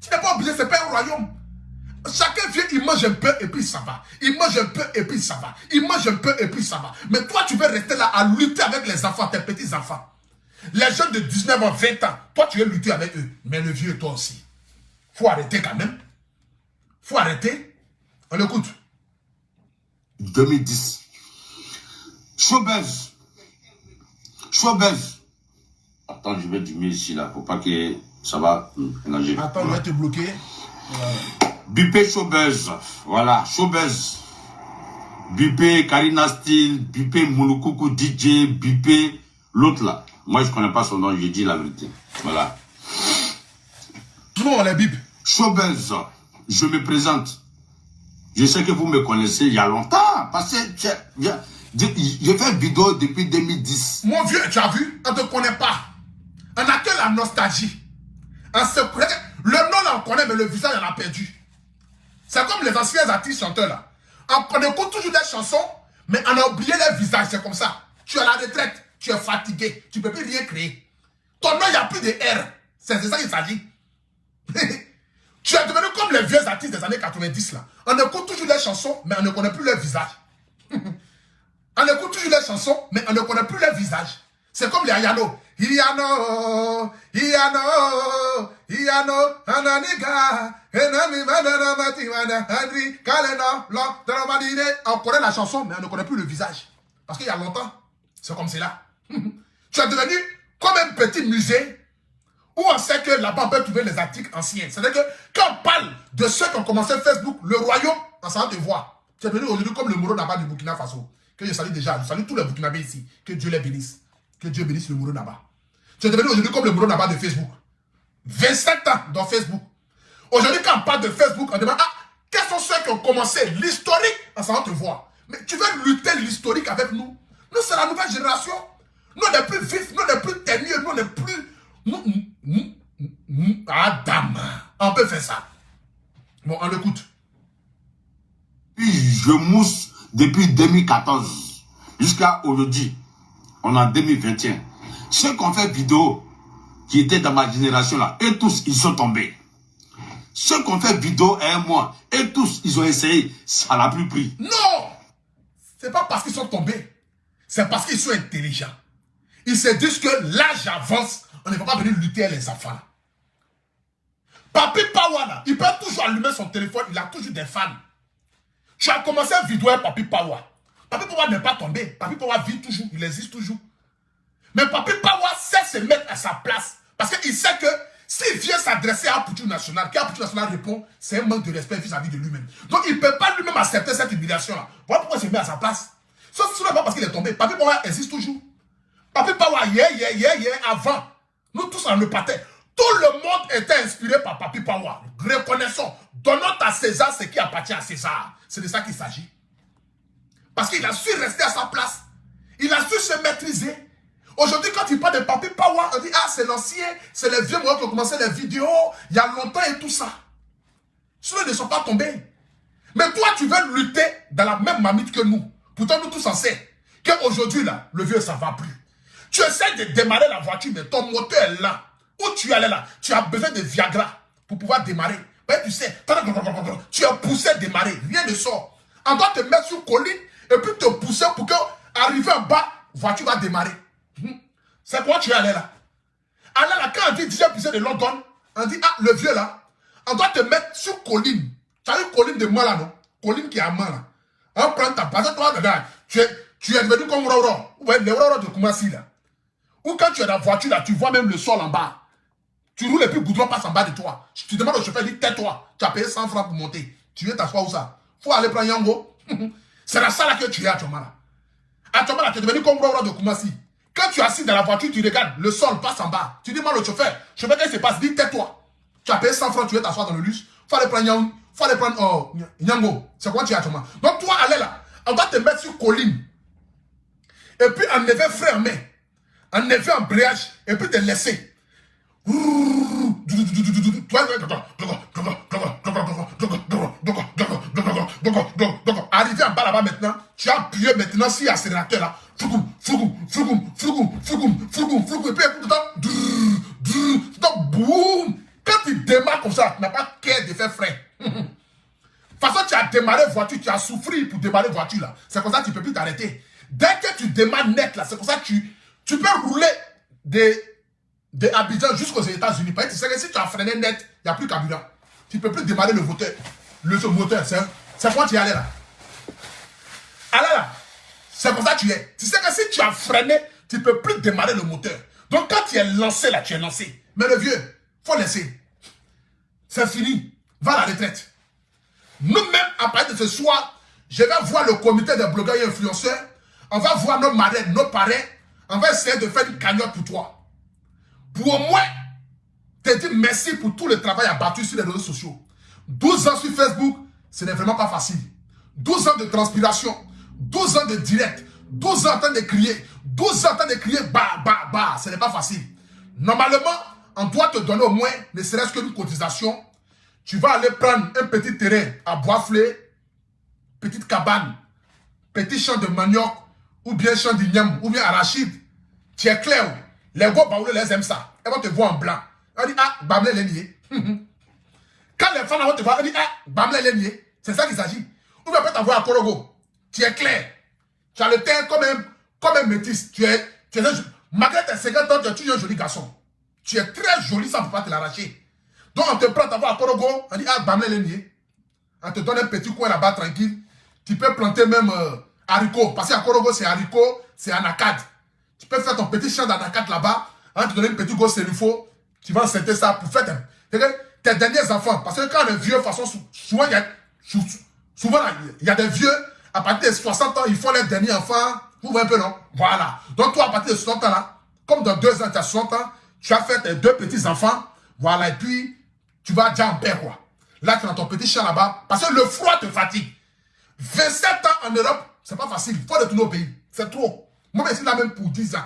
Tu n'es pas obligé, c'est pas un royaume. Chacun vient, il mange un peu et puis ça va. Il mange un peu et puis ça va. Il mange un peu et puis ça va. Mais toi, tu veux rester là à lutter avec les enfants, tes petits-enfants. Les jeunes de 19 ans, 20 ans, toi, tu veux lutter avec eux. Mais le vieux, toi aussi. Faut arrêter quand même. Faut arrêter. On écoute. 2010. Showbuzz. Showbuzz. Attends, je vais diminuer ici, là, pour pas que ça va mélanger. Attends, je vais te bloquer. Bipé Showbuzz. Voilà, Showbuzz. Bipé Karina Style, Bipé Moulokoukou DJ, Bipé l'autre là. Moi, je connais pas son nom, j'ai dit la vérité. Voilà. Tout le monde, on les bip. Showbuzz. Je me présente. Je sais que vous me connaissez il y a longtemps. Parce que j'ai fait une vidéo depuis 2010. Mon vieux, tu as vu? On ne te connaît pas. On n'a que la nostalgie. On se connaît. Le nom, là, on connaît, mais le visage, on a perdu. C'est comme les anciens artistes chanteurs, là. On écoute toujours des chansons, mais on a oublié les visages. C'est comme ça. Tu es à la retraite. Tu es fatigué. Tu ne peux plus rien créer. Ton nom, il n'y a plus de R. C'est de ça qu'il s'agit. Tu es devenu comme les vieux artistes des années 90, là. On écoute toujours les chansons, mais on ne connaît plus leur visage. On écoute toujours les chansons, mais on ne connaît plus leur visage. C'est comme les Ayano. Iano, Iano, Iano, Ananiga, Enami, Madana, Matimana, Andri, Kalena, Blanc, Daramadine. On connaît la chanson, mais on ne connaît plus le visage. Parce qu'il y a longtemps, c'est comme cela. Tu es devenu comme un petit musée où on sait que là-bas on peut trouver les articles anciens. C'est-à-dire que quand on parle de ceux qui ont commencé Facebook, le royaume, on s'en va te voir. Tu es devenu aujourd'hui comme le Mouro Naba du Burkina Faso. Que je salue déjà. Je salue tous les Burkinabés ici. Que Dieu les bénisse. Que Dieu bénisse le Mouro Naba. Tu es devenu aujourd'hui comme le Mouro Naba de Facebook. 27 ans dans Facebook. Aujourd'hui, quand on parle de Facebook, on demande, ah, quels sont ceux qui ont commencé l'historique? On s'en va te voir. Mais tu veux lutter l'historique avec nous? Nous, c'est la nouvelle génération. Nous, on est plus vifs, nous, on est plus ténueux, nous, on est plus... Adam, on peut faire ça. Bon, on l'écoute. Je mousse depuis 2014 jusqu'à aujourd'hui. On est en 2021. Ceux qui ont fait vidéo qui étaient dans ma génération là, et tous, ils sont tombés. Ceux qui ont fait vidéo un mois, et tous, ils ont essayé, ça n'a plus pris. Non! C'est pas parce qu'ils sont tombés. C'est parce qu'ils sont intelligents. Ils se disent que l'âge avance, on ne va pas venir lutter avec les enfants là. Papi Pawa là, il peut toujours allumer son téléphone, il a toujours des fans. Tu as commencé à vidéo avec Papi Pawa. Papi Pawa n'est pas tombé. Papi Pawa vit toujours, il existe toujours. Mais Papi Pawa sait se mettre à sa place. Parce qu'il sait que s'il vient s'adresser à Poutou National, quand Poutou National répond, c'est un manque de respect vis-à-vis de lui-même. Donc il ne peut pas lui-même accepter cette humiliation-là. Voilà pourquoi il se met à sa place. Sauf que ce n'est pas parce qu'il est tombé. Papi Pawa existe toujours. Papi Pawa, avant. Nous tous on le pâtait. Tout le monde était inspiré par Papi Pawa. Reconnaissons. Donnons à César ce qui appartient à César. C'est de ça qu'il s'agit. Parce qu'il a su rester à sa place. Il a su se maîtriser. Aujourd'hui, quand il parle de Papi Pawa, on dit, ah, c'est l'ancien, c'est les vieux mots qui ont commencé les vidéos, il y a longtemps et tout ça. Ceux-là ne sont pas tombés. Mais toi, tu veux lutter dans la même mamite que nous. Pourtant, nous tous on sait qu'aujourd'hui, là, le vieux, ça ne va plus. Tu essaies de démarrer la voiture, mais ton moteur est là. Où tu allais là? Tu as besoin de Viagra pour pouvoir démarrer. Ben, tu sais, tu as poussé à démarrer, rien ne sort. On doit te mettre sur colline et puis te pousser pour que, arriver en bas, la voiture va démarrer. C'est quoi tu es allé là? Allez là, quand on dit DJ Puissé de London, on dit, ah, le vieux là, on doit te mettre sur colline. Tu as une colline de moi là, non? Colline qui est à main là. On prend ta base, toi, regarde, tu es devenu comme Roro. Ouais, le Roro de Koumassi là. Ou quand tu es dans la voiture là, tu vois même le sol en bas. Tu roules et puis le goudron passe en bas de toi. Tu demandes au chauffeur, dis tais-toi. Tu as payé 100 francs pour monter. Tu veux t'asseoir où ça? Faut aller prendre Yango. C'est la salle là que tu es à Chomala. À Chomala, tu es devenu comme Roro de Koumassi. Quand tu es assis dans la voiture, tu regardes, le sol passe en bas. Tu demandes au chauffeur, qu'est-ce qui se passe? Dis tais-toi. Tu as payé 100 francs, tu veux t'asseoir dans le luxe. Faut aller prendre Yango. Faut aller prendre Yango. C'est quoi tu es à Chomala? Donc toi, allez là. On va te mettre sur colline. Et puis enlever frein en main. Enlever embrayage. Et puis te laisser. Arrivé en bas là-bas maintenant, tu as appuyé maintenant sur l'accélérateur là. Et puis boum. Quand tu démarres comme ça, tu n'as pas qu'à de faire frein. De toute façon, tu as démarré voiture, tu as souffert pour démarrer voiture là. C'est comme ça que tu ne peux plus t'arrêter. Dès que tu démarres net là, c'est comme ça que tu peux rouler de Abidjan jusqu'aux États-Unis. Parce que tu sais que si tu as freiné net, il n'y a plus carburant. Tu ne peux plus démarrer le moteur. Le moteur, c'est quoi tu es allé là? Allez là. C'est comme ça que tu es. Tu sais que si tu as freiné, tu ne peux plus démarrer le moteur. Donc quand tu es lancé là, tu es lancé. Mais le vieux, il faut laisser. C'est fini. Va à la retraite. Nous-mêmes, à partir de ce soir, je vais voir le comité des blogueurs et influenceurs. On va voir nos marraines, nos parrains. On va essayer de faire une cagnotte pour toi. Pour au moins te dire merci pour tout le travail abattu sur les réseaux sociaux. 12 ans sur Facebook, Ce n'est vraiment pas facile. 12 ans de transpiration, 12 ans de direct, 12 ans en train de crier, 12 ans en train de crier, bah, bah, bah, ce n'est pas facile. Normalement, on doit te donner au moins, ne serait-ce qu'une cotisation. Tu vas aller prendre un petit terrain à Boisflé, petite cabane, petit champ de manioc, ou bien champ d'igname, ou bien arachide. Tu es clair. Les gars baoulés les aiment ça. Elles vont te voir en blanc. On dit, ah, bamle les nier. Quand les femmes vont te voir, on dit, ah, bamle les nier. C'est ça qu'il s'agit. Ou bien peut t'avoir à Korogo. Tu es clair. Tu as le teint comme un métis. Malgré tes 50 ans, tu es un joli garçon. Tu es très joli, ça ne peut pas te l'arracher. Donc on te prend t'avoir à Korogo, on dit, ah, bamle les nier. On te donne un petit coin là-bas tranquille. Tu peux planter même haricots. Parce qu'à Korogo, c'est haricots, c'est anacade. Tu peux faire ton petit champ d'anacade là-bas. On te donne un petit gosse s'il-faut. Tu vas enceinter ça pour faire tes derniers enfants. Parce que quand on est vieux, de toute façon, souvent, il y a des vieux, à partir de 60 ans, ils font les derniers enfants. Vous voyez un peu, non? Voilà. Donc toi, à partir de 60 ans là, comme dans 2 ans, tu as 60 ans, tu as fait tes 2 petits-enfants. Voilà. Et puis, tu vas déjà en paix, quoi. Là, tu es dans ton petit champ là-bas. Parce que le froid te fatigue. 27 ans en Europe, c'est pas facile. Il faut retourner au pays. C'est trop. Moi, je suis là même pour 10 ans.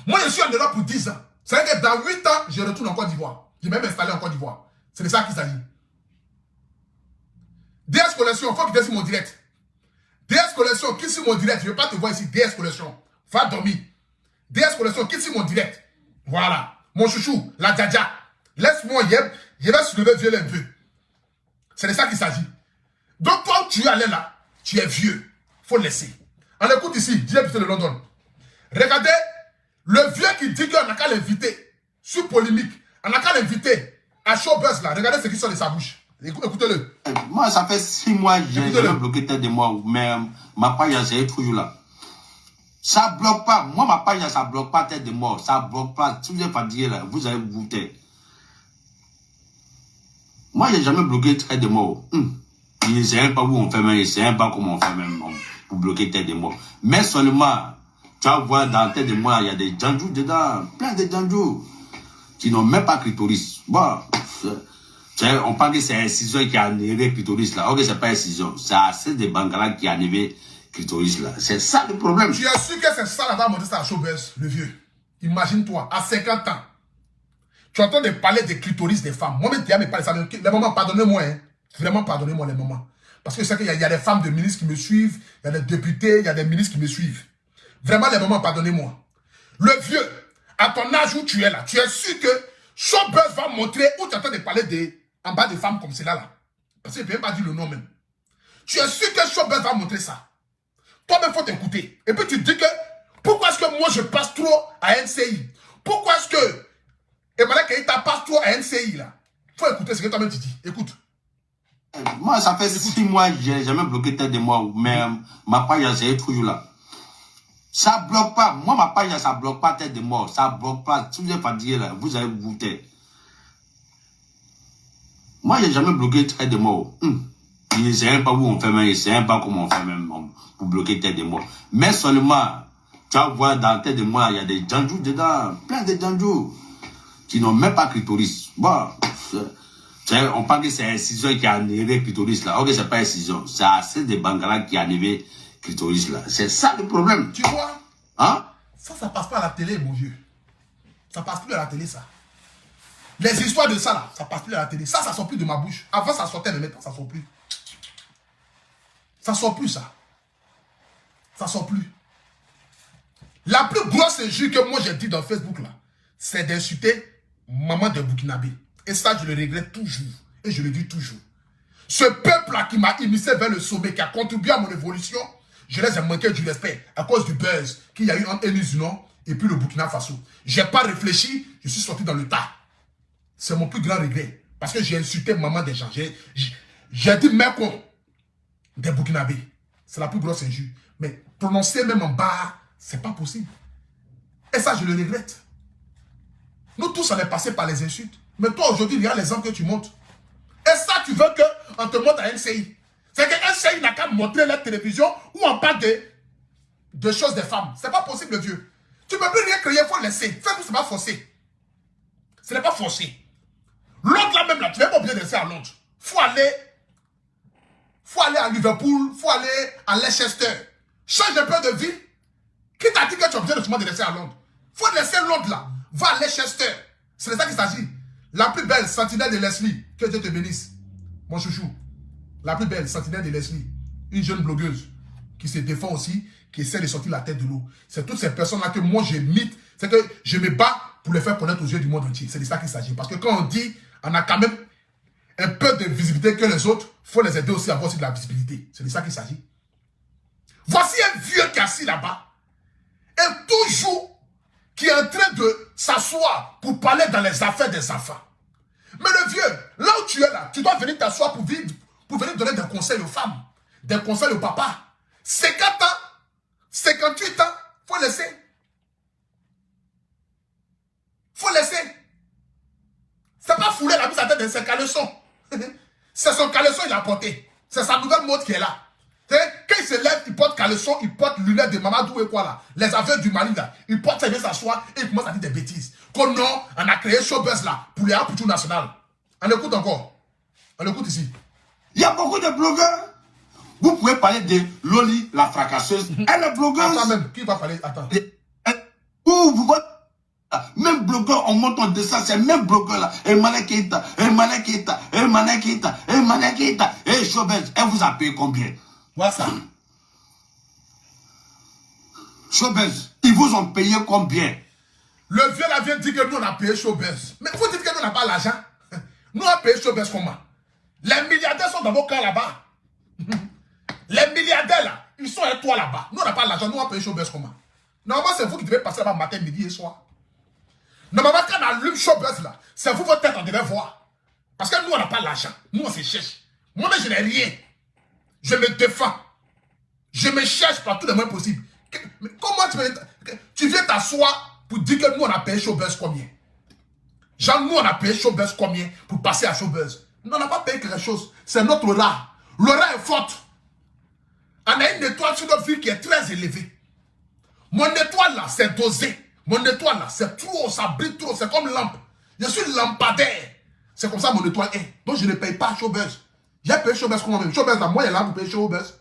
Moi, je suis en Europe pour 10 ans. C'est-à-dire que dans 8 ans, je retourne en Côte d'Ivoire. Je vais même installer en Côte d'Ivoire. C'est de ça qu'il s'agit. DS Collection, il faut quitter sur mon direct. DS Collection, quitte sur mon direct. Je ne vais pas te voir ici. DS Collection, va dormir. DS Collection, quitte sur mon direct. Voilà. Mon chouchou, la djadja. Laisse-moi, je vais soulever vieux un peu. C'est de ça qu'il s'agit. Donc, toi, tu es allé là, tu es vieux. Il faut laisser. On écoute ici, dis de London. Regardez, le vieux qui dit qu'on n'a qu'à l'inviter, sur polémique, on n'a qu'à l'inviter à Showbuzz là. Regardez ce qui sort de sa bouche. Écoutez-le. Moi, ça fait 6 mois que j'ai bloqué tête de moi, mais ma page, c'est toujours là. Ça bloque pas. Moi, ma page, ça bloque pas tête de mort. Ça bloque pas. Si vous êtes fatigué là, vous allez vous taire. Moi, j'ai jamais bloqué tête de mort. Je ne sais pas où on fait même, je ne sais pas comment on fait même pour bloquer tête de mort. Mais seulement, tu vas voir dans la tête de moi, il y a des djandjous dedans, plein de djandjous qui n'ont même pas clitoris. Bon, on parle que c'est un ciseau qui a enlevé clitoris là. Ok, c'est pas un ciseau, c'est assez de Bangala qui a enlevé clitoris là. C'est ça le problème. Tu es sûr que c'est ça là-bas, monter ça à Showbuzz, le vieux. Imagine-toi, à 50 ans, tu es en train de parler des clitoris des femmes. Moi-même, tu as me parlé ça. Les mamans, pardonnez-moi, hein. Vraiment, pardonnez-moi les mamans. Parce que je sais qu'il y a des femmes de ministres qui me suivent, il y a des députés, il y a des ministres qui me suivent. Vraiment, les mamans, pardonnez-moi. Le vieux, à ton âge où tu es là, tu es sûr que Showbuzz va montrer où tu es en train de parler en bas des femmes comme celle-là. Là. Parce qu'il ne peut même pas dire le nom même. Tu es sûr que Showbuzz va montrer ça. Toi-même, il faut t'écouter. Et puis tu te dis que, pourquoi est-ce que moi je passe trop à NCI? Pourquoi est-ce que Emmanuel Keïta passe trop à NCI là? Il faut écouter ce que toi-même tu dis. Écoute. Moi, ça fait 6 mois que j'ai jamais bloqué tête de moi, mais ma page, c'est toujours là. Ça bloque pas. Moi, ma page, ça bloque pas tête de mort. Ça bloque pas. Si vous êtes fatigué là, vous allez vous taire. Moi, j'ai jamais bloqué tête de mort. Je ne sais pas où on fait même, je ne sais pas comment on fait même pour bloquer tête de mort. Mais seulement, tu vas voir dans la tête de moi, il y a des djandjous dedans, plein de djandjous qui n'ont même pas clitoris. Bon, on parle que c'est un ciseau qui a enlevé clitoris là. Ok, c'est pas un ciseau, c'est assez de Bangala qui a enlevé clitoris là. C'est ça le problème. Tu vois? Hein? Ça passe pas à la télé, mon vieux. Ça passe plus à la télé, ça. Les histoires de ça, là, ça passe plus à la télé. Ça sort plus de ma bouche. Avant, ça sortait, mais maintenant, ça sort plus. Ça sort plus, ça. Ça sort plus. La plus grosse injure que moi j'ai dit dans Facebook, là, c'est d'insulter maman de Burkinabé. Et ça, je le regrette toujours. Et je le dis toujours. Ce peuple-là qui m'a initié vers le sommet, qui a contribué à mon évolution, je les ai manqué du respect à cause du buzz qu'il y a eu entre Elis et puis le Burkina Faso. Je n'ai pas réfléchi, je suis sorti dans le tas. C'est mon plus grand regret. Parce que j'ai insulté maman des gens. J'ai dit mec des Burkinabés. C'est la plus grosse injure. Mais prononcer même en bas, c'est pas possible. Et ça, je le regrette. Nous tous, on est passé par les insultes. Mais toi, aujourd'hui, regarde les exemples que tu montres. Et ça, tu veux qu'on te montre à NCI. C'est que NCI n'a qu'à montrer la télévision où on parle de choses des femmes. C'est pas possible, vieux. Tu ne peux plus rien créer, il faut laisser. Fais tout, c'est pas forcé. Ce n'est pas forcé. L'autre là même, là, tu n'es pas obligé de laisser à Londres. Il faut aller faut aller à Liverpool, faut aller à Leicester. Change un peu de ville. Qui t'a dit que tu as besoin de rester à Londres? Faut laisser Londres là. Va à Leicester. C'est de ça qu'il s'agit. La plus belle sentinelle de Leslie. Que Dieu te bénisse. Mon chouchou. La plus belle sentinelle de Leslie. Une jeune blogueuse qui se défend aussi, qui essaie de sortir la tête de l'eau. C'est toutes ces personnes-là que moi je mythe. C'est que je me bats pour les faire connaître aux yeux du monde entier. C'est de ça qu'il s'agit. Parce que quand on dit, on a quand même un peu de visibilité que les autres, il faut les aider aussi à avoir aussi de la visibilité. C'est de ça qu'il s'agit. Voici un vieux qui est assis là-bas. Et toujours qui est en train de s'asseoir pour parler dans les affaires des enfants. Mais le vieux, là où tu es là, tu dois venir t'asseoir pour venir donner des conseils aux femmes, des conseils aux papas. 50 ans, 58 ans, faut laisser. Faut laisser. C'est pas fouler la mise à tête de ses caleçons. C'est son caleçon qu'il a porté. C'est sa nouvelle mode qui est là. Quand il se lève, il porte caleçon, il porte lunettes de Mamadou et quoi là. Les affaires du Mali là. Il porte ça, il vient s'asseoir et il commence à dire des bêtises. Comme non, on a créé Showbuzz là pour les Apoutou national. On écoute encore. On écoute ici. Il y a beaucoup de blogueurs. Vous pouvez parler de Loli, la fracasseuse. Elle est blogueuse. Attends même, qui va parler? Attends. Même blogueur, on monte en dessin, c'est même blogueur là. Emmanuel Keita, Emmanuel Keita, Emmanuel Keita, Emmanuel Keita. Et Showbuzz, elle vous a payé combien? Voilà ça. Showbuzz, ils vous ont payé combien? Le vieux là vient dire que nous on a payé Showbuzz. Mais vous dites que nous on n'a pas l'argent. Nous on a payé Showbuzz comment? Les milliardaires sont dans vos camps là-bas. Les milliardaires là, ils sont avec toi là-bas. Nous on n'a pas l'argent, nous on a payé Showbuzz comment? Normalement c'est vous qui devez passer là-bas matin, midi et soir. Normalement quand on allume Showbuzz là, c'est vous votre tête on devait voir. Parce que nous on n'a pas l'argent. Nous on se cherche. Moi je n'ai rien. Je me défends. Je me cherche par tous les moyens possibles. Mais comment tu viens t'asseoir pour dire que nous on a payé Showbuzz combien? Genre nous on a payé Showbuzz combien pour passer à Showbuzz? Nous on n'a pas payé quelque chose. C'est notre rat. Le rat est forte. On a une étoile sur notre ville qui est très élevée. Mon étoile là c'est dosé. Mon étoile là c'est trop, ça brille trop, c'est comme lampe. Je suis lampadaire. C'est comme ça mon étoile est. Donc je ne paye pas Showbuzz. J'ai payé Showbuzz comment même? Showbuzz là, moi il est là pour payer Showbuzz.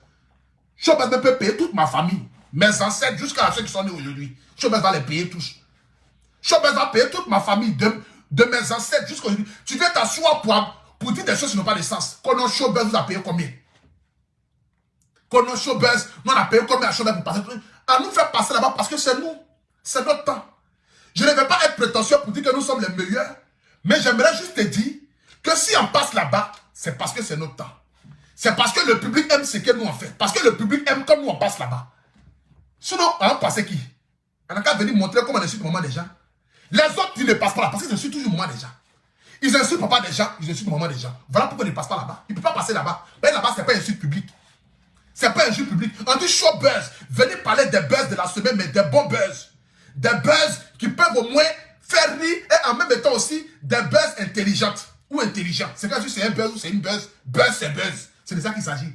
Showbuzz ne peut payer toute ma famille. Mes ancêtres jusqu'à ceux qui sont nés aujourd'hui. Showbuzz va les payer tous. Showbuzz va payer toute ma famille de mes ancêtres jusqu'à aujourd'hui. Tu viens t'asseoir pour dire des choses qui n'ont pas de sens. Quand Showbuzz vous a payé combien? Quand Showbuzz, nous on a payé combien à Showbuzz pour passer? À nous faire passer là-bas parce que c'est nous. C'est notre temps. Je ne vais pas être prétentieux pour dire que nous sommes les meilleurs. Mais j'aimerais juste te dire que si on passe là-bas, c'est parce que c'est notre temps. C'est parce que le public aime ce que nous on fait. Parce que le public aime comme nous on passe là-bas. Sinon, on va passer qui? On n'a qu'à venir montrer comment on insulte maman des gens. Les autres, ils ne passent pas là parce qu'ils insultent toujours maman des gens. Ils insultent papa des gens, ils insultent maman des gens. Voilà pourquoi ils ne passent pas là-bas. Ils ne peuvent pas passer là-bas. Mais là-bas, ce n'est pas un insulte public. Ce n'est pas un insulte public. On dit Showbuzz. Venez parler des buzz de la semaine, mais des bons buzz. Des buzz qui peuvent au moins faire rire et en même temps aussi des buzz intelligentes ou intelligents. C'est quand c'est un buzz ou c'est une buzz. Buzz, c'est buzz. C'est de ça qu'il s'agit.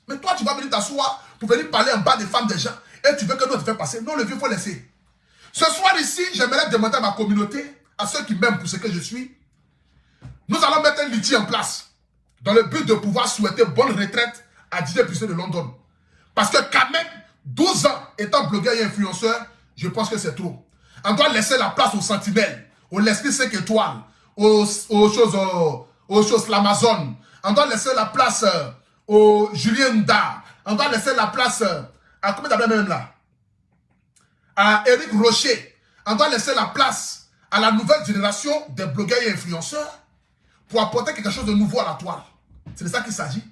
Mais toi, tu vas venir t'asseoir pour venir parler en bas des femmes des gens et tu veux que nous te fassions passer. Non, le vieux, il faut laisser. Ce soir ici, j'aimerais demander à ma communauté, à ceux qui m'aiment pour ce que je suis, nous allons mettre un litige en place dans le but de pouvoir souhaiter bonne retraite à DJ Puissé de London. Parce que quand même, 12 ans étant blogueur et influenceur, je pense que c'est trop. On doit laisser la place aux sentinelles, aux l'esprit 5 étoiles, aux choses l'Amazon. On doit laisser la place au Julien Nda. On doit laisser la place à comment t'appelles même là? À Eric Rocher. On doit laisser la place à la nouvelle génération des blogueurs et influenceurs pour apporter quelque chose de nouveau à la toile. C'est de ça qu'il s'agit.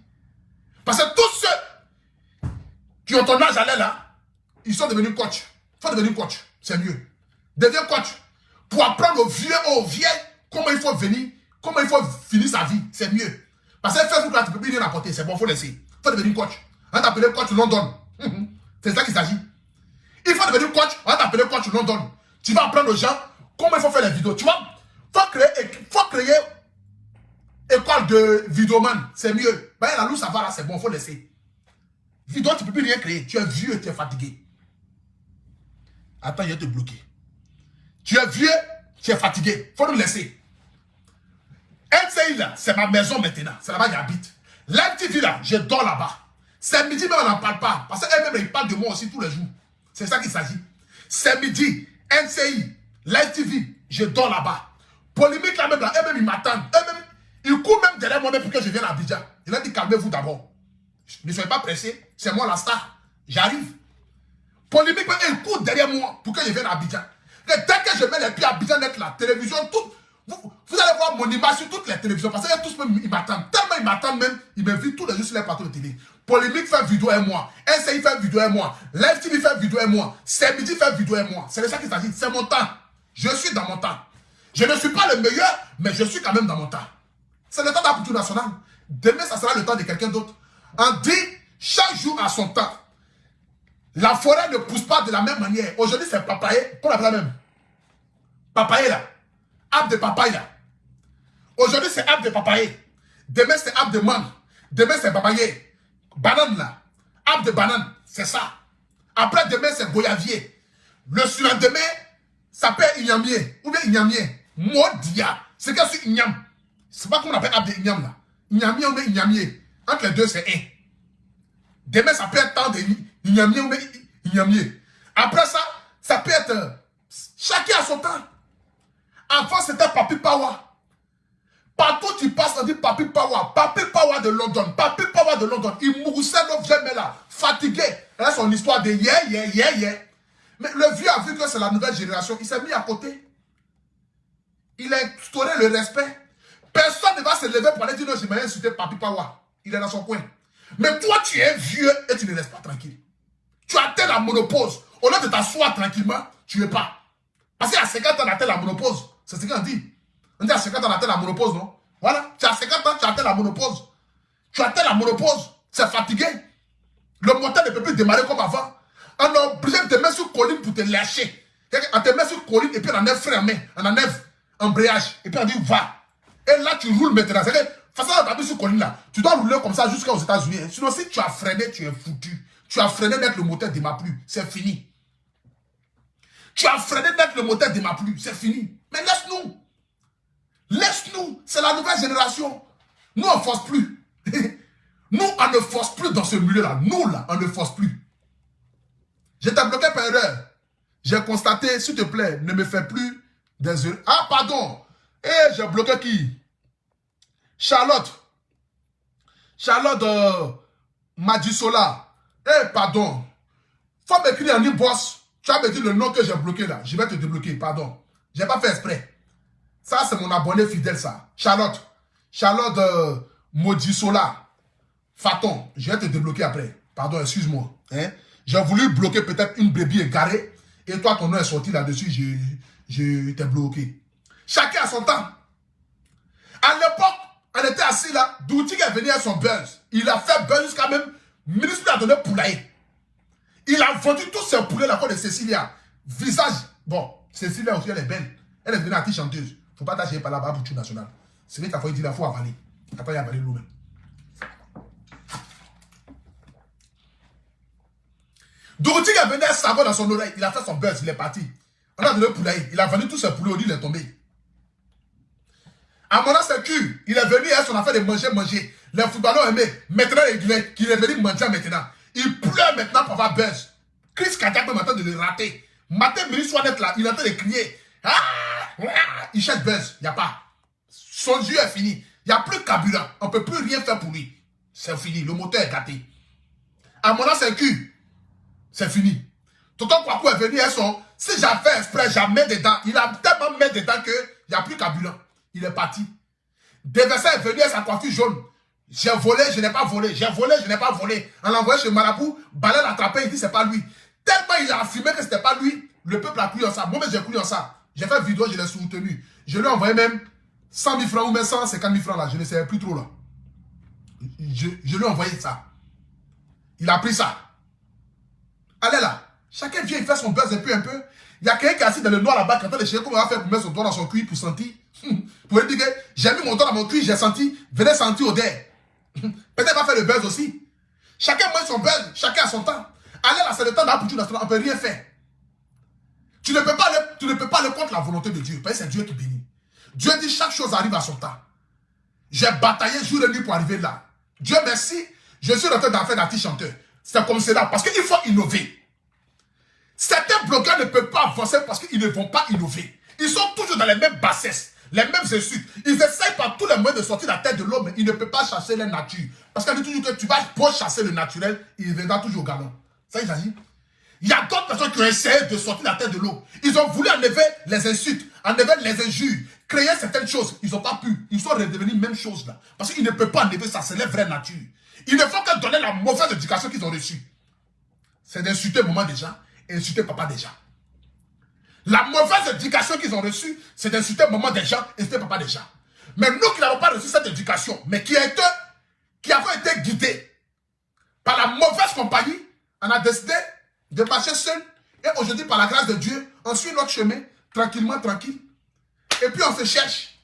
Parce que tous ceux qui ont ton âge à l'air là, ils sont devenus coach. Il faut devenir coach. C'est mieux. Deviens coach. Pour apprendre aux vieux, aux vieilles, comment il faut venir, comment il faut finir sa vie. C'est mieux. Parce que Facebook là, tu ne peux plus rien apporter. C'est bon, il faut laisser. Il faut devenir coach. On va t'appeler coach London. C'est ça qu'il s'agit. Il faut devenir coach. On va t'appeler coach London. Tu vas apprendre aux gens comment il faut faire les vidéos. Tu vois, faut créer école de vidéoman. C'est mieux. Ben, la louche, ça va là, c'est bon, il faut laisser. Vidéo, tu ne peux plus rien créer. Tu es vieux, tu es fatigué. Attends, il va te bloquer. Tu es vieux, tu es fatigué. Il faut nous laisser. LCI là, c'est ma maison maintenant. C'est là-bas que j'habite. Live TV là, je dors là-bas. C'est midi, mais on n'en parle pas. Parce qu'elle-même, il parle de moi aussi tous les jours. C'est ça qu'il s'agit. C'est midi, NCI, Live TV, je dors là-bas. Polémique là-même, là, eux-mêmes, ils m'attendent. Eux-mêmes, ils courent même derrière moi pour que je vienne à Abidjan. Il a dit, calmez-vous d'abord. Ne soyez pas pressés. C'est moi la star. J'arrive. Polémique, ils courent derrière moi pour que je vienne à Abidjan. Et dès que je mets les pieds à Abidjan, net la télévision, tout. Vous allez voir mon image sur toutes les télévisions. Parce que tous ils m'attendent. Tellement ils m'attendent même, ils m'invitent tous les jours sur les plateaux de télé. Polémique fait vidéo et moi. NCI fait vidéo et moi. Live TV fait vidéo et moi. C'est midi fait vidéo et moi. C'est de ça qu'il s'agit. C'est mon temps. Je suis dans mon temps. Je ne suis pas le meilleur, mais je suis quand même dans mon temps. C'est le temps d'Apoutou National. Demain, ça sera le temps de quelqu'un d'autre. On dit, chaque jour à son temps. La forêt ne pousse pas de la même manière. Aujourd'hui, c'est papaye. Qu'on appelle la même. Papaye là. Arbre de papaye là. Aujourd'hui, c'est arbre de papaye. Demain, c'est arbre de mangue. Demain, c'est papaye. Banane là. Arbre de banane. C'est ça. Après, demain, c'est goyavier. Le surlendemain, ça peut être ignamier. Ou bien ignamier. Modia. C'est qu'est-ce que ignam. C'est pas qu'on appelle arbre de ignam là. Ignamier ou bien ignamier. Entre les deux, c'est un. Demain, ça peut être temps de ignamier ou bien ignamier. Après ça, ça peut être chacun à son temps. Avant, c'était Papi Power. Partout tu passes, on dit Papi Power. Papi Power de London. Papi Power de London. Il moussait l'autre jamais là. Fatigué. Là, son histoire de yeah. Mais le vieux a vu que c'est la nouvelle génération. Il s'est mis à côté. Il a instauré le respect. Personne ne va se lever pour aller dire non, je vais insulter Papi Power. Il est dans son coin. Mais toi, tu es vieux et tu ne restes pas tranquille. Tu as atteint la monopause. Au lieu de t'asseoir tranquillement, tu n'es pas. Parce qu'à 50 ans, on atteint la monopause. C'est ce qu'on dit. On dit à 50 ans, on atteint la monopause, non? Voilà. Tu as 50 ans, tu as atteint la monopause. Tu as atteint la monopause. C'est fatigué. Le moteur ne peut plus démarrer comme avant. On est obligé de te mettre sur colline pour te lâcher. On te met sur colline et puis on enlève frein, on enlève embrayage. Et puis on dit va. Et là, tu roules maintenant. C'est que, façon à t'appuyer sur colline là, tu dois rouler comme ça jusqu'aux États-Unis. Sinon, si tu as freiné, tu es foutu. Tu as freiné d'être le moteur ne démarre plus. C'est fini. Tu as freiné d'être le moteur ne démarre plus. C'est fini. Mais laisse-nous. Laisse-nous. C'est la nouvelle génération. Nous, on ne force plus. Nous, on ne force plus dans ce milieu-là. Nous, là, on ne force plus. Je t'ai bloqué par erreur. J'ai constaté, s'il te plaît, ne me fais plus des erreurs. Ah, pardon. Eh, j'ai bloqué qui? Charlotte. Charlotte Madisola. Eh, pardon. Faut m'écrire en inbox. Tu vas me dire le nom que j'ai bloqué là. Je vais te débloquer, pardon. Je n'ai pas fait exprès. Ça, c'est mon abonné fidèle, ça. Charlotte. Charlotte Modisola. Faton. Je vais te débloquer après. Pardon, excuse-moi. Hein? J'ai voulu bloquer peut-être une brebis égarée. Et toi, ton nom est sorti là-dessus. Je t'ai bloqué. Chacun a son temps. À l'époque, on était assis là. Douti est venu à son buzz. Il a fait buzz jusqu'à même. Ministre lui a donné poulailler. Il a vendu tous ses poulets là de Cécilia. Visage. Bon, Cécilia aussi, elle est belle. Elle est venue à chanteuse. Faut pas t'acheter par là-bas pour tout national. C'est vrai qu'il faut dire la fois avaler. Après, il y a avalé nous-mêmes. Douti est venu à savon dans son oreille. Il a fait son buzz. Il est parti. On a donné le poulailler. Il a vendu tous ses poulets au lit. Il est tombé. À mon sécu, il est venu à son affaire de manger. Les footballeurs aimaient. Maintenant, il est venu manger maintenant. Il pleure maintenant pour avoir buzz. Chris Kadiak peut maintenant de le rater. Matin, Miri Soinet là, il est en train de crier. Il cherche buzz. Il n'y a pas. Son jeu est fini. Il n'y a plus de carburant. On ne peut plus rien faire pour lui. C'est fini. Le moteur est gâté. À mon sécu, c'est fini. Tonton Kwaku est venu à son. Si j'ai fait exprès, j'ai mis dedans. Il a tellement mis dedans qu'il n'y a plus de carburant. Il est parti. Déversé est venu à sa coiffure jaune. J'ai volé, je n'ai pas volé. J'ai volé, je n'ai pas volé. On l'a envoyé chez Marabout. Balai l'a attrapé, il dit c'est pas lui. Tellement il a affirmé que c'était pas lui, le peuple a cru en ça. Moi-même j'ai cru en ça. J'ai fait vidéo, je l'ai soutenu. Je lui ai envoyé même 100 000 francs ou même 150 000 francs là. Je ne sais plus trop là. Je lui ai envoyé ça. Il a pris ça. Allez là. Chacun vient, il fait son buzz un peu. Il y a quelqu'un qui est assis dans le noir là-bas. Quand le chien comment il va faire pour mettre son doigt dans son cuir pour sentir. Pour lui dire que j'ai mis mon doigt dans mon cuir, j'ai senti. Venez sentir odeur. Peut-être va faire le buzz aussi. Chacun met son buzz, chacun a son temps. Allez là, c'est le temps d'Apoutou National, on ne peut rien faire. Tu ne peux pas aller contre la volonté de Dieu, parce que c'est Dieu qui bénit. Dieu dit chaque chose arrive à son temps. J'ai bataillé jour et nuit pour arriver là. Dieu merci, je suis en train d'en faire d'artiste chanteur. C'est comme cela, parce qu'il faut innover. Certains blogueurs ne peuvent pas avancer parce qu'ils ne vont pas innover. Ils sont toujours dans les mêmes bassesses, les mêmes insultes. Ils essayent par tous les moyens de sortir la tête de l'homme, mais ils ne peuvent pas chasser la nature. Parce qu'on dit toujours que tu vas pour chasser le naturel, il viendra toujours au galon. Ça, il s'agit. Il y a d'autres personnes qui ont essayé de sortir la tête de l'eau. Ils ont voulu enlever les insultes, enlever les injures, créer certaines choses. Ils n'ont pas pu. Ils sont redevenus même chose là. Parce qu'ils ne peuvent pas enlever ça, c'est leur vraie nature. Ils ne font que donner la mauvaise éducation qu'ils ont reçue. C'est d'insulter maman déjà et insulter papa déjà. La mauvaise éducation qu'ils ont reçue, c'est d'insulter maman déjà et insulter papa déjà. Mais nous qui n'avons pas reçu cette éducation, mais qui avons été guidés par la mauvaise compagnie, on a décidé de marcher seul. Et aujourd'hui, par la grâce de Dieu, on suit notre chemin, tranquillement, tranquille. Et puis on se cherche.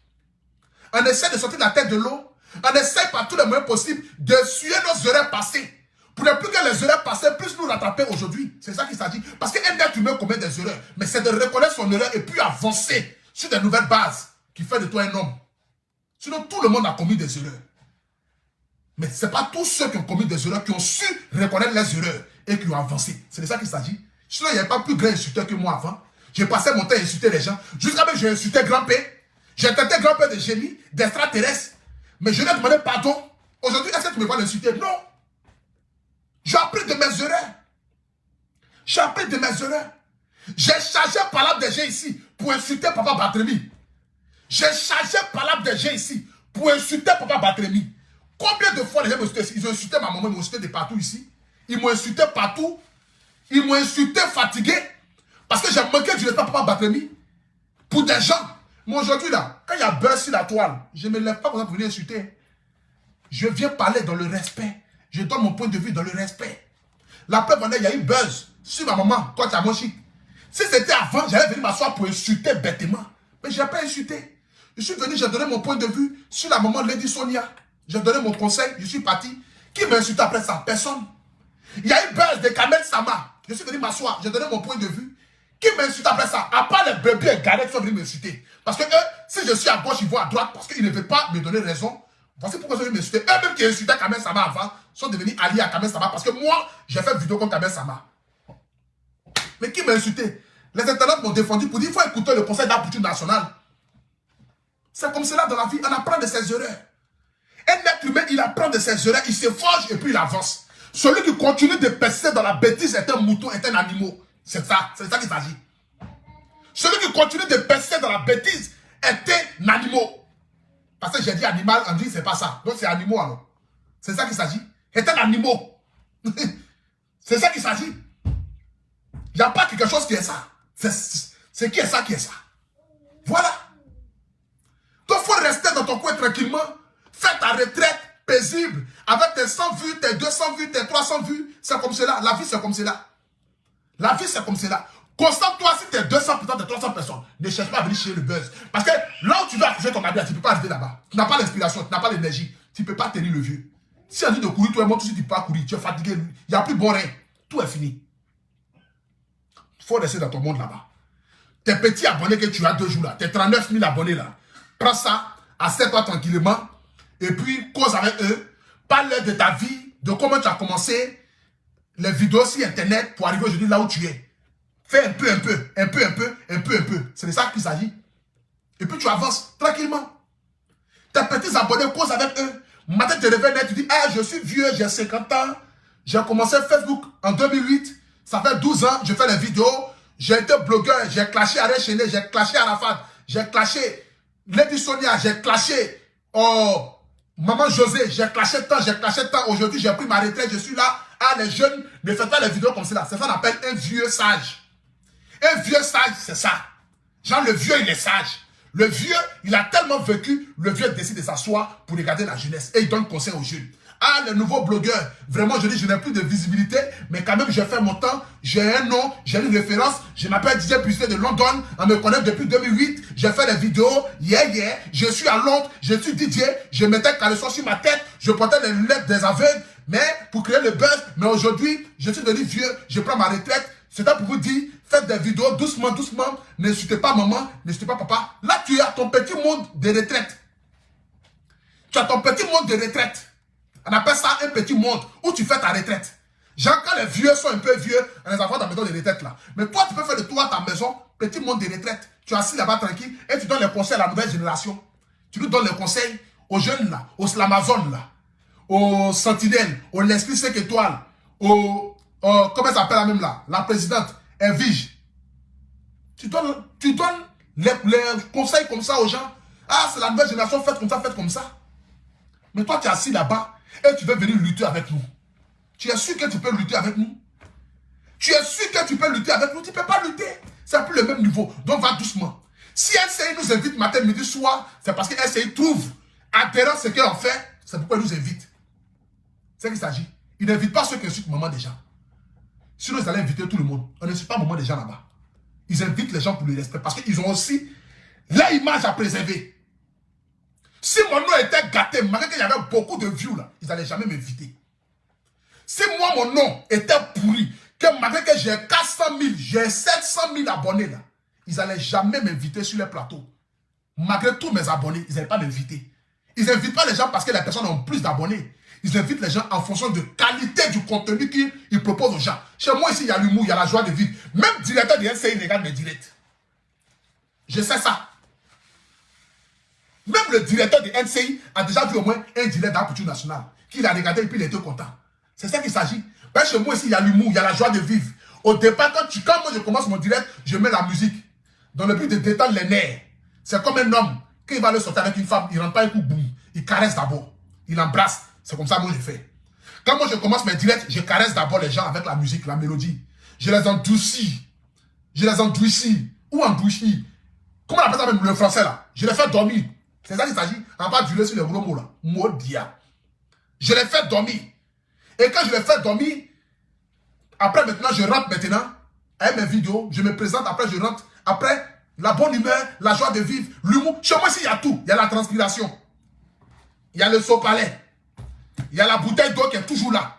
On essaie de sortir la tête de l'eau. On essaie par tous les moyens possibles de suer nos erreurs passées. Pour ne plus que les erreurs passées puissent nous rattraper aujourd'hui. C'est ça qu'il s'agit. Parce qu'un être humain commet des erreurs. Mais c'est de reconnaître son erreur et puis avancer sur de nouvelles bases qui fait de toi un homme. Sinon, tout le monde a commis des erreurs. Mais ce n'est pas tous ceux qui ont commis des erreurs qui ont su reconnaître les erreurs et qui ont avancé. C'est de ça qu'il s'agit. Sinon, il n'y avait pas plus grand insulteur que moi avant. J'ai passé mon temps à insulter les gens. Jusqu'à même, j'ai insulté grand-père. J'ai traité grand-père de génie, d'extraterrestre. Mais je lui ai demandé pardon. Aujourd'hui, est-ce que tu me vois l'insulter? Non. J'ai appris de mes erreurs. J'ai appris de mes erreurs. J'ai chargé par l'arbre des gens ici pour insulter papa Batremi. J'ai chargé par l'arbre des gens ici pour insulter papa Batremi. Combien de fois les gens m'ont insulté? Ils ont insulté ma maman, ils m'ont insulté de partout ici. Ils m'ont insulté partout. Ils m'ont insulté fatigué. Parce que j'ai manqué du respect à papa Batremi. Pour des gens. Mais aujourd'hui là, quand il y a beurre sur la toile, je ne me lève pas pour venir insulter. Je viens parler dans le respect. Je donne mon point de vue dans le respect. La preuve en est, il y a eu buzz sur ma maman, toi tu as mon chic. Si c'était avant, j'allais venir m'asseoir pour insulter bêtement. Mais je n'ai pas insulté. Je suis venu, j'ai donné mon point de vue sur la maman Lady Sonia. J'ai donné mon conseil, je suis parti. Qui m'a insulté après ça? Personne. Il y a eu buzz de Kamel Sama. Je suis venu m'asseoir, j'ai donné mon point de vue. Qui m'a insulté après ça? À part les bébés et Gareth qui sont venus m'insulter. Parce que eux, si je suis à gauche, ils vont à droite parce qu'ils ne veulent pas me donner raison. Voici pourquoi ils sont venus m'insulter. Eux-mêmes qui insultaient Kamel Sama avant sont devenus alliés à Kamel Sama parce que moi, j'ai fait vidéo contre Kamel Sama. Mais qui m'a insulté? Les internautes m'ont défendu pour dire qu'il faut écouter le conseil d'aptitude nationale. C'est comme cela dans la vie, on apprend de ses erreurs. Un être humain, il apprend de ses erreurs, il se forge et puis il avance. Celui qui continue de persister dans la bêtise est un mouton, est un animal. C'est ça qu'il s'agit. Celui qui continue de persister dans la bêtise est un animal. Parce que j'ai dit animal, on dit c'est pas ça. Donc c'est animal alors. C'est ça qu'il s'agit. Est un animal. C'est ça qu'il s'agit. Il n'y a pas quelque chose qui est ça. C'est qui est ça qui est ça. Voilà. Donc il faut rester dans ton coin tranquillement. Fais ta retraite paisible. Avec tes 100 vues, tes 200 vues, tes 300 vues. C'est comme cela. La vie c'est comme cela. La vie c'est comme cela. Concentre-toi si tu es 200 putain de 300 personnes. Ne cherche pas à venir chez le buzz. Parce que là où tu veux accrocher ton habit, tu ne peux pas arriver là-bas. Tu n'as pas l'inspiration, tu n'as pas l'énergie. Tu ne peux pas tenir le vieux. Si on dit de courir, toi et moi, tu ne peux pas courir. Tu es fatigué. Il n'y a plus bon rien. Tout est fini. Il faut rester dans ton monde là-bas. Tes petits abonnés que tu as 2 jours là, tes 39 000 abonnés là, prends ça, assieds-toi tranquillement, et puis cause avec eux, parle de ta vie, de comment tu as commencé les vidéos sur Internet pour arriver aujourd'hui là où tu es. Fais un peu. C'est de ça qu'il s'agit. Et puis tu avances tranquillement. Tes petits abonnés, cause avec eux. Matin, tu te réveilles, tu dis, ah, je suis vieux, j'ai 50 ans. J'ai commencé Facebook en 2008. Ça fait 12 ans, je fais les vidéos. J'ai été blogueur, j'ai clashé Arrêt Chené, j'ai clashé Arafat, j'ai clashé Lady Sonia, j'ai clashé Maman José, j'ai clashé tant. Aujourd'hui, j'ai pris ma retraite, je suis là. Ah, les jeunes, ne faites pas les vidéos comme cela. C'est ça qu'on appelle un vieux sage. Un vieux sage, c'est ça. Genre, le vieux, il est sage. Le vieux, il a tellement vécu, le vieux décide de s'asseoir pour regarder la jeunesse. Et il donne conseil aux jeunes. Ah, les nouveaux blogueurs, vraiment, je dis, je n'ai plus de visibilité, mais quand même, j'ai fait mon temps, j'ai un nom, j'ai une référence, je m'appelle DJ Publicité de London, on me connaît depuis 2008, j'ai fait des vidéos, je suis à Londres, je suis DJ, je mettais un caleçon sur ma tête, je portais les lunettes des aveugles, mais pour créer le buzz, mais aujourd'hui, je suis devenu vieux, je prends ma retraite, c'est ça pour vous dire, faites des vidéos doucement, n'insultez pas maman, n'insultez pas papa. Là, tu as ton petit monde de retraite. Tu as ton petit monde de retraite. On appelle ça un petit monde où tu fais ta retraite. Genre, quand les vieux sont un peu vieux, on les envoie dans la maison de retraite là. Mais toi, tu peux faire de toi ta maison, petit monde de retraite. Tu es assis là-bas tranquille et tu donnes les conseils à la nouvelle génération. Tu nous donnes les conseils aux jeunes là, aux Slamazones là, aux Sentinelles, aux l'Esprit 5 étoiles, aux... comment ça s'appelle la même là? La présidente, Evige. Tu donnes les conseils comme ça aux gens. Ah, c'est la nouvelle génération, faites comme ça, faites comme ça. Mais toi, tu es assis là-bas et tu veux venir lutter avec nous. Tu es sûr que tu peux lutter avec nous? Tu es sûr que tu peux lutter avec nous? Tu ne peux pas lutter. C'est plus le même niveau. Donc, va doucement. Si LCI nous invite matin, midi, soir, c'est parce que LCI trouve adhérent ce qu'on fait. C'est pourquoi ils nous invitent. C'est ce qu'il s'agit. Ils n'invitent pas ceux qui insultent maman des gens. Sinon, ils allaient inviter tout le monde. On n'insulte pas maman des gens là-bas. Ils invitent les gens pour le respect parce qu'ils ont aussi leur image à préserver. Si mon nom était gâté, malgré qu'il y avait beaucoup de views là, ils n'allaient jamais m'inviter. Si moi, mon nom était pourri, que malgré que j'ai 400 000, j'ai 700 000 abonnés là, ils n'allaient jamais m'inviter sur les plateaux. Malgré tous mes abonnés, ils n'allaient pas m'inviter. Ils n'invitent pas les gens parce que les personnes ont plus d'abonnés. Ils invitent les gens en fonction de qualité du contenu qu'ils proposent aux gens. Chez moi ici, il y a l'humour, il y a la joie de vivre. Même directeur de LCI regarde mes directs. Je sais ça. Même le directeur de NCI a déjà vu au moins un direct d'Aperture Nationale. Qu'il a regardé et puis il était content. C'est ça qu'il s'agit. Ben, chez moi ici, il y a l'humour, il y a la joie de vivre. Au départ, quand moi je commence mon direct, je mets la musique. Dans le but de détendre les nerfs. C'est comme un homme. Quand il va le sortir avec une femme, il ne rentre pas un coup, boum. Il caresse d'abord. Il embrasse. C'est comme ça que moi je fais. Quand moi je commence mes directs, je caresse d'abord les gens avec la musique, la mélodie. Je les endoucis. Je les endoucis. Ou endoucis. Comment on appelle ça même le français là? Je les fais dormir. C'est ça qu'il s'agit. On va pas durer sur les gros mots là. Modia. Je les fais dormir. Et quand je les fais dormir, après maintenant, je rentre maintenant avec mes vidéos. Je me présente, après je rentre. Après, la bonne humeur, la joie de vivre, l'humour. Chez moi ici, il y a tout. Il y a la transpiration. Il y a le sopalais. Il y a la bouteille d'eau qui est toujours là.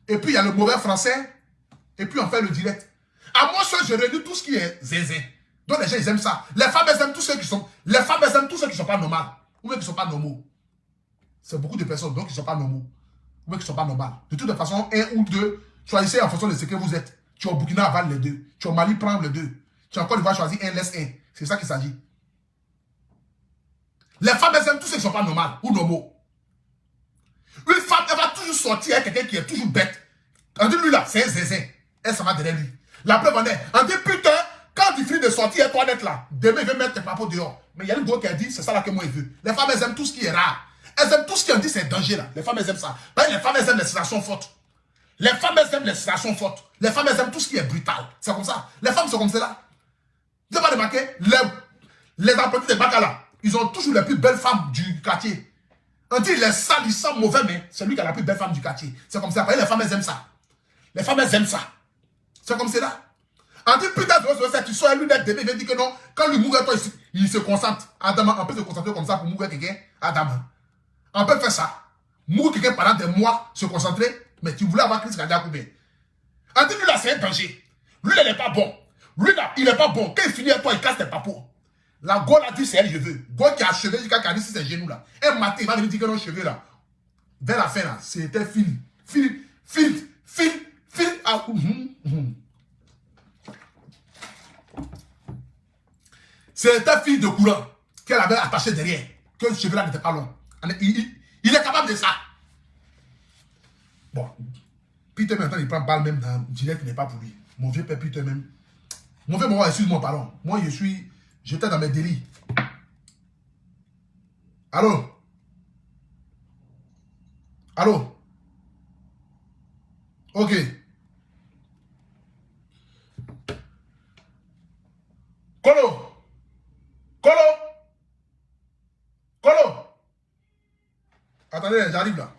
Et puis, il y a le mauvais français. Et puis, on fait le direct. À moi seul, je réduis tout ce qui est zézé. Donc, les gens, ils aiment ça. Les femmes, elles aiment tous ceux qui sont... Les femmes, elles aiment tous ceux qui ne sont pas normaux. Ou même qui ne sont pas normaux. C'est beaucoup de personnes, donc, qui ne sont pas normaux. Ou même qui ne sont pas normales. De toute façon, un ou deux, choisissez en fonction de ce que vous êtes. Tu es au Burkina, avale les deux. Tu es au Mali, prends les deux. Tu es encore, il va choisir un, laisse un. C'est ça qu'il s'agit. Les femmes, elles aiment tous ceux qui ne sont pas normales ou normaux. Une femme, elle va toujours sortir avec quelqu'un qui est toujours bête. On dit, lui là, c'est un zézin. Elle s'en va derrière lui. La preuve en est. On dit, putain, quand tu finis de sortir et toi d'être là, demain, il veut mettre tes papeaux dehors. Mais il y a une go qui a dit, c'est ça là que moi il veut. Les femmes, elles aiment tout ce qui est rare. Elles aiment tout ce qui on dit, c'est danger là. Les femmes, elles aiment ça. Ben, les femmes, elles aiment les situations fortes. Les femmes, elles aiment les situations fortes. Les femmes, elles aiment tout ce qui est brutal. C'est comme ça. Les femmes sont comme cela. Vous avez remarqué, les apprentis des bacs là, ils ont toujours les plus belles femmes du quartier. On dit les sales, ils sont mauvais, mais c'est lui qui a la plus belle femme du quartier. C'est comme ça. Les femmes, elles aiment ça. Les femmes, elles aiment ça. C'est comme cela. On dit putain, tu sors lui d'être bébé, il dit que non. Quand lui mourir, toi, il se concentre. Adam, on peut se concentrer comme ça pour mourir quelqu'un. Adam. On peut faire ça. Mourir quelqu'un pendant des mois, se concentrer. Mais tu voulais avoir crise cardiaque ou bien. On dit lui là, c'est un danger. Lui là, il n'est pas bon. Lui là, il n'est pas bon. Quand il finit avec toi, il casse tes papos. La go a dit c'est elle, je veux. Go qui a cheveux, qui a dit c'est ses genoux là. Un matin, il va venir dire que non, cheveux là. Vers la fin là, c'était fil. Ah, C'était fil de courant qu'elle avait attaché derrière. Que le cheveu là n'était pas long. Il est capable de ça. Bon. Peter maintenant, il prend balle même dans direct qui n'est pas pour lui. Mon vieux père Peter même. Mon vieux maman, excuse-moi, pardon. Moi, j'étais dans mes délits. Allô? Allô? Ok. Colo? Attendez, j'arrive là.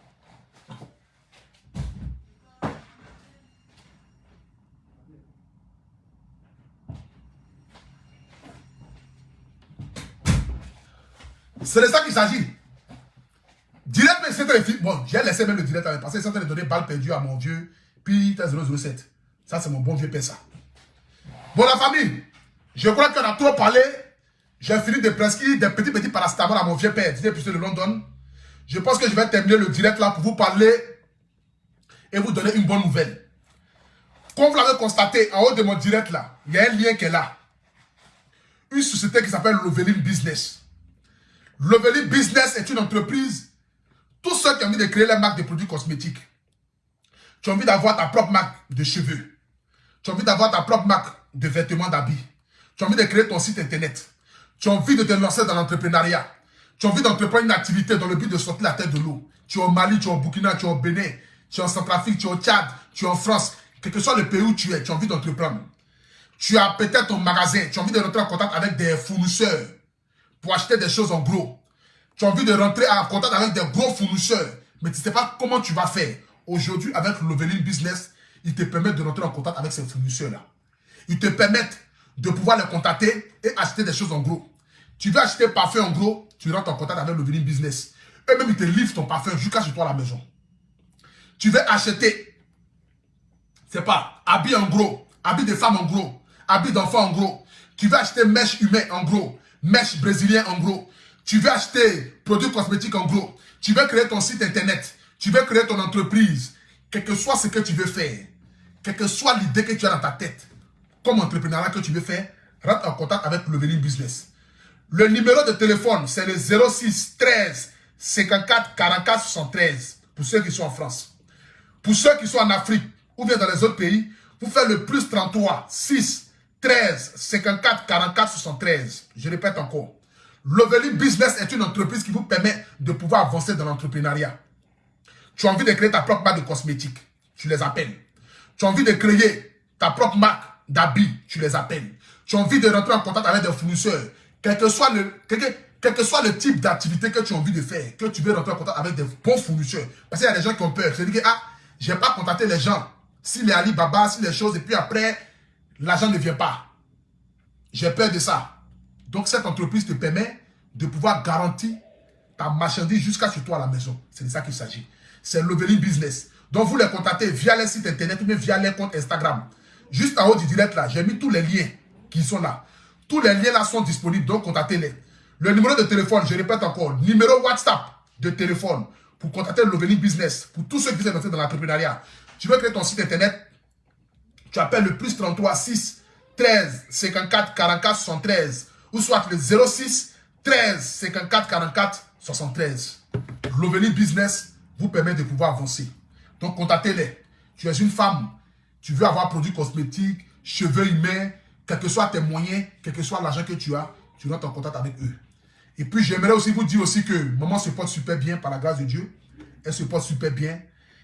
C'est de ça qu'il s'agit. Direct, mais c'était bon, j'ai laissé même le direct à parce que c'est en train de donner balle perdue à mon vieux Peter 007. Ça, c'est mon bon vieux père, ça. Bon, la famille, je crois qu'on a trop parlé. J'ai fini de prescrire des petits paracétamol à mon vieux père, Disney plus de London. Je pense que je vais terminer le direct là pour vous parler et vous donner une bonne nouvelle. Comme vous l'avez constaté en haut de mon direct là, il y a un lien qui est là. Une société qui s'appelle Loveline Business. Loveline Business est une entreprise. Tous ceux qui ont envie de créer la marque de produits cosmétiques. Tu as envie d'avoir ta propre marque de cheveux. Tu as envie d'avoir ta propre marque de vêtements, d'habits. Tu as envie de créer ton site internet. Tu as envie de te lancer dans l'entrepreneuriat. Tu as envie d'entreprendre une activité dans le but de sortir la tête de l'eau. Tu es au Mali, tu es au Burkina, tu es au Bénin, tu es en Centrafrique, tu es au Tchad, tu es en France. Quel que soit le pays où tu es, tu as envie d'entreprendre. Tu as peut-être ton magasin, tu as envie de rentrer en contact avec des fournisseurs pour acheter des choses en gros. Tu as envie de rentrer en contact avec des gros fournisseurs, mais tu ne sais pas comment tu vas faire. Aujourd'hui, avec Loveline Business, ils te permettent de rentrer en contact avec ces fournisseurs-là. Ils te permettent de pouvoir les contacter et acheter des choses en gros. Tu veux acheter parfum en gros, tu rentres en contact avec Loveline Business. Eux-mêmes, ils te livrent ton parfum jusqu'à chez toi à la maison. Tu veux acheter, c'est pas, habits en gros, habits de femmes en gros, habits d'enfants en gros. Tu veux acheter mèches humaines en gros, mèches brésiliennes en gros. Tu veux acheter produits cosmétiques en gros. Tu veux créer ton site internet. Tu veux créer ton entreprise. Quel que soit ce que tu veux faire, quelle que soit l'idée que tu as dans ta tête, comme entrepreneur que tu veux faire, rentre en contact avec Loveline Business. Le numéro de téléphone, c'est le 06 13 54 44 73 pour ceux qui sont en France. Pour ceux qui sont en Afrique ou bien dans les autres pays, vous faites le plus 33 6 13 54 44 73. Je répète encore. Loveline Business est une entreprise qui vous permet de pouvoir avancer dans l'entrepreneuriat. Tu as envie de créer ta propre marque de cosmétiques, tu les appelles. Tu as envie de créer ta propre marque d'habits, tu les appelles. Tu as envie de rentrer en contact avec des fournisseurs, quel que soit le type d'activité que tu as envie de faire, que tu veux rentrer en contact avec des bons fournisseurs. Parce qu'il y a des gens qui ont peur. C'est-à-dire que, je n'ai pas contacté les gens. Si les Alibaba, si les choses, et puis après, l'argent ne vient pas. J'ai peur de ça. Donc, cette entreprise te permet de pouvoir garantir ta marchandise jusqu'à chez toi à la maison. C'est de ça qu'il s'agit. C'est Loveline Business. Donc, vous les contactez via les sites internet ou bien via les comptes Instagram. Juste en haut du direct là, j'ai mis tous les liens qui sont là. Tous les liens là sont disponibles, donc contactez-les. Le numéro de téléphone, je répète encore, numéro WhatsApp de téléphone pour contacter Loveline Business. Pour tous ceux qui veulent entrer dans l'entrepreneuriat. Tu veux créer ton site internet, tu appelles le plus 33 6 13 54 44 73 ou soit le 06 13 54 44 73. Loveline Business vous permet de pouvoir avancer. Donc, contactez-les. Tu es une femme, tu veux avoir produits cosmétiques, cheveux humains, quels que soient tes moyens, quel que soit l'argent que tu as, tu rentres en contact avec eux. Et puis, j'aimerais aussi vous dire aussi que maman se porte super bien par la grâce de Dieu. Elle se porte super bien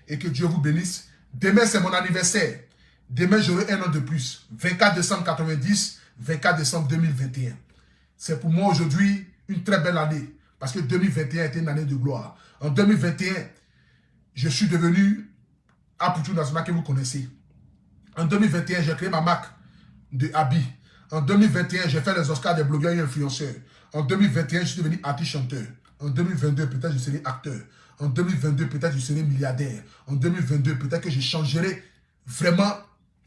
et que Dieu vous bénisse. Demain, c'est mon anniversaire. Demain, j'aurai un an de plus. 24 décembre 90, 24 décembre 2021. C'est pour moi aujourd'hui une très belle année. Parce que 2021 était une année de gloire. En 2021, je suis devenu Aputu National que vous connaissez. En 2021, j'ai créé ma marque de habits. En 2021, j'ai fait les Oscars des blogueurs et influenceurs. En 2021, je suis devenu artiste-chanteur. En 2022, peut-être je serai acteur. En 2022, peut-être je serai milliardaire. En 2022, peut-être que je changerai vraiment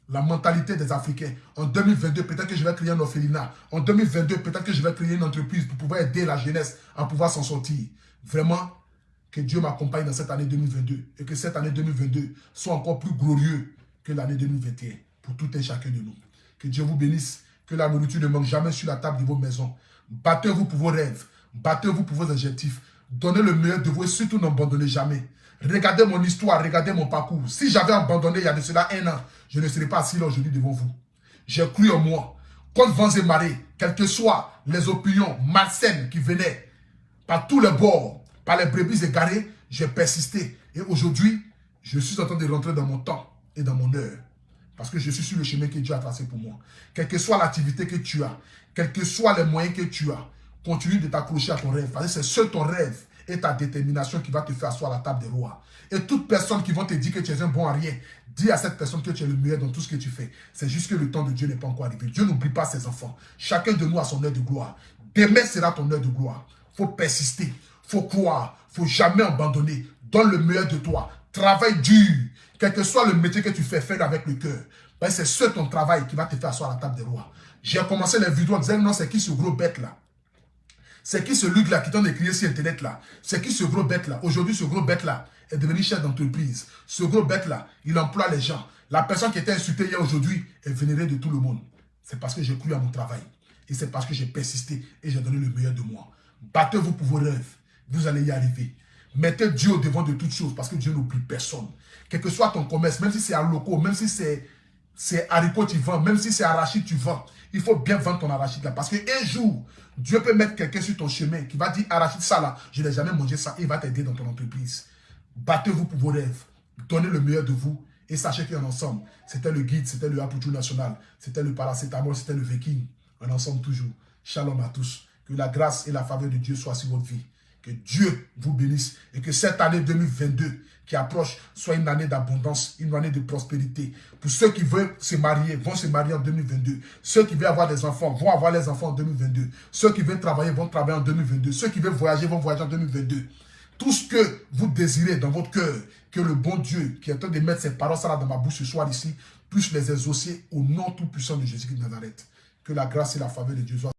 la mentalité des Africains. En 2022, peut-être que je vais créer un orphelinat. En 2022, peut-être que je vais créer une entreprise pour pouvoir aider la jeunesse à pouvoir s'en sortir. Vraiment, que Dieu m'accompagne dans cette année 2022 et que cette année 2022 soit encore plus glorieux que l'année 2021 pour tout et chacun de nous. Que Dieu vous bénisse, que la nourriture ne manque jamais sur la table de vos maisons. Battez-vous pour vos rêves, battez-vous pour vos objectifs. Donnez le meilleur de vous et surtout n'abandonnez jamais. Regardez mon histoire, regardez mon parcours. Si j'avais abandonné il y a de cela 1 an, je ne serais pas assis là aujourd'hui devant vous. J'ai cru en moi. Contre vents et marées, quelles que soient les opinions malsaines qui venaient par tous les bords, par les brebis égarées, j'ai persisté. Et aujourd'hui, je suis en train de rentrer dans mon temps et dans mon heure. Parce que je suis sur le chemin que Dieu a tracé pour moi. Quelle que soit l'activité que tu as, quels que soient les moyens que tu as, continue de t'accrocher à ton rêve. Parce que c'est seul ton rêve et ta détermination qui va te faire asseoir à la table des rois. Et toute personne qui va te dire que tu es un bon à rien, dis à cette personne que tu es le meilleur dans tout ce que tu fais. C'est juste que le temps de Dieu n'est pas encore arrivé. Dieu n'oublie pas ses enfants. Chacun de nous a son heure de gloire. Demain sera ton heure de gloire. Il faut persister, il faut croire, il ne faut jamais abandonner. Donne le meilleur de toi. Travaille dur. Quel que soit le métier que tu fais, fais-le avec le cœur. C'est seul ton travail qui va te faire asseoir à la table des rois. J'ai commencé les vidéos en disant, non, c'est qui ce gros bête là? C'est qui ce Luc là qui t'en écrit sur internet là? C'est qui ce gros bête là? Aujourd'hui, ce gros bête là est devenu chef d'entreprise. Ce gros bête là, il emploie les gens. La personne qui était insultée hier aujourd'hui est vénérée de tout le monde. C'est parce que j'ai cru à mon travail. Et c'est parce que j'ai persisté et j'ai donné le meilleur de moi. Battez-vous pour vos rêves. Vous allez y arriver. Mettez Dieu au devant de toutes choses parce que Dieu n'oublie personne. Quel que soit ton commerce, même si c'est à loco, même si c'est haricot tu vends, même si c'est arachide tu vends, il faut bien vendre ton arachide là. Parce qu'un jour, Dieu peut mettre quelqu'un sur ton chemin qui va dire arachide ça là, je n'ai jamais mangé ça, et il va t'aider dans ton entreprise. Battez-vous pour vos rêves. Donnez le meilleur de vous. Et sachez qu'en ensemble, c'était le guide, c'était le Apuchou national, c'était le paracétamol, c'était le Viking. En ensemble toujours. Shalom à tous. Que la grâce et la faveur de Dieu soient sur votre vie. Que Dieu vous bénisse. Et que cette année 2022 qui approche soit une année d'abondance, une année de prospérité. Pour ceux qui veulent se marier, vont se marier en 2022. Ceux qui veulent avoir des enfants, vont avoir les enfants en 2022. Ceux qui veulent travailler, vont travailler en 2022. Ceux qui veulent voyager, vont voyager en 2022. Tout ce que vous désirez dans votre cœur, que le bon Dieu qui est en train de mettre ses paroles dans ma bouche ce soir ici, puisse les exaucer au nom tout puissant de Jésus de Nazareth. Que la grâce et la faveur de Dieu soient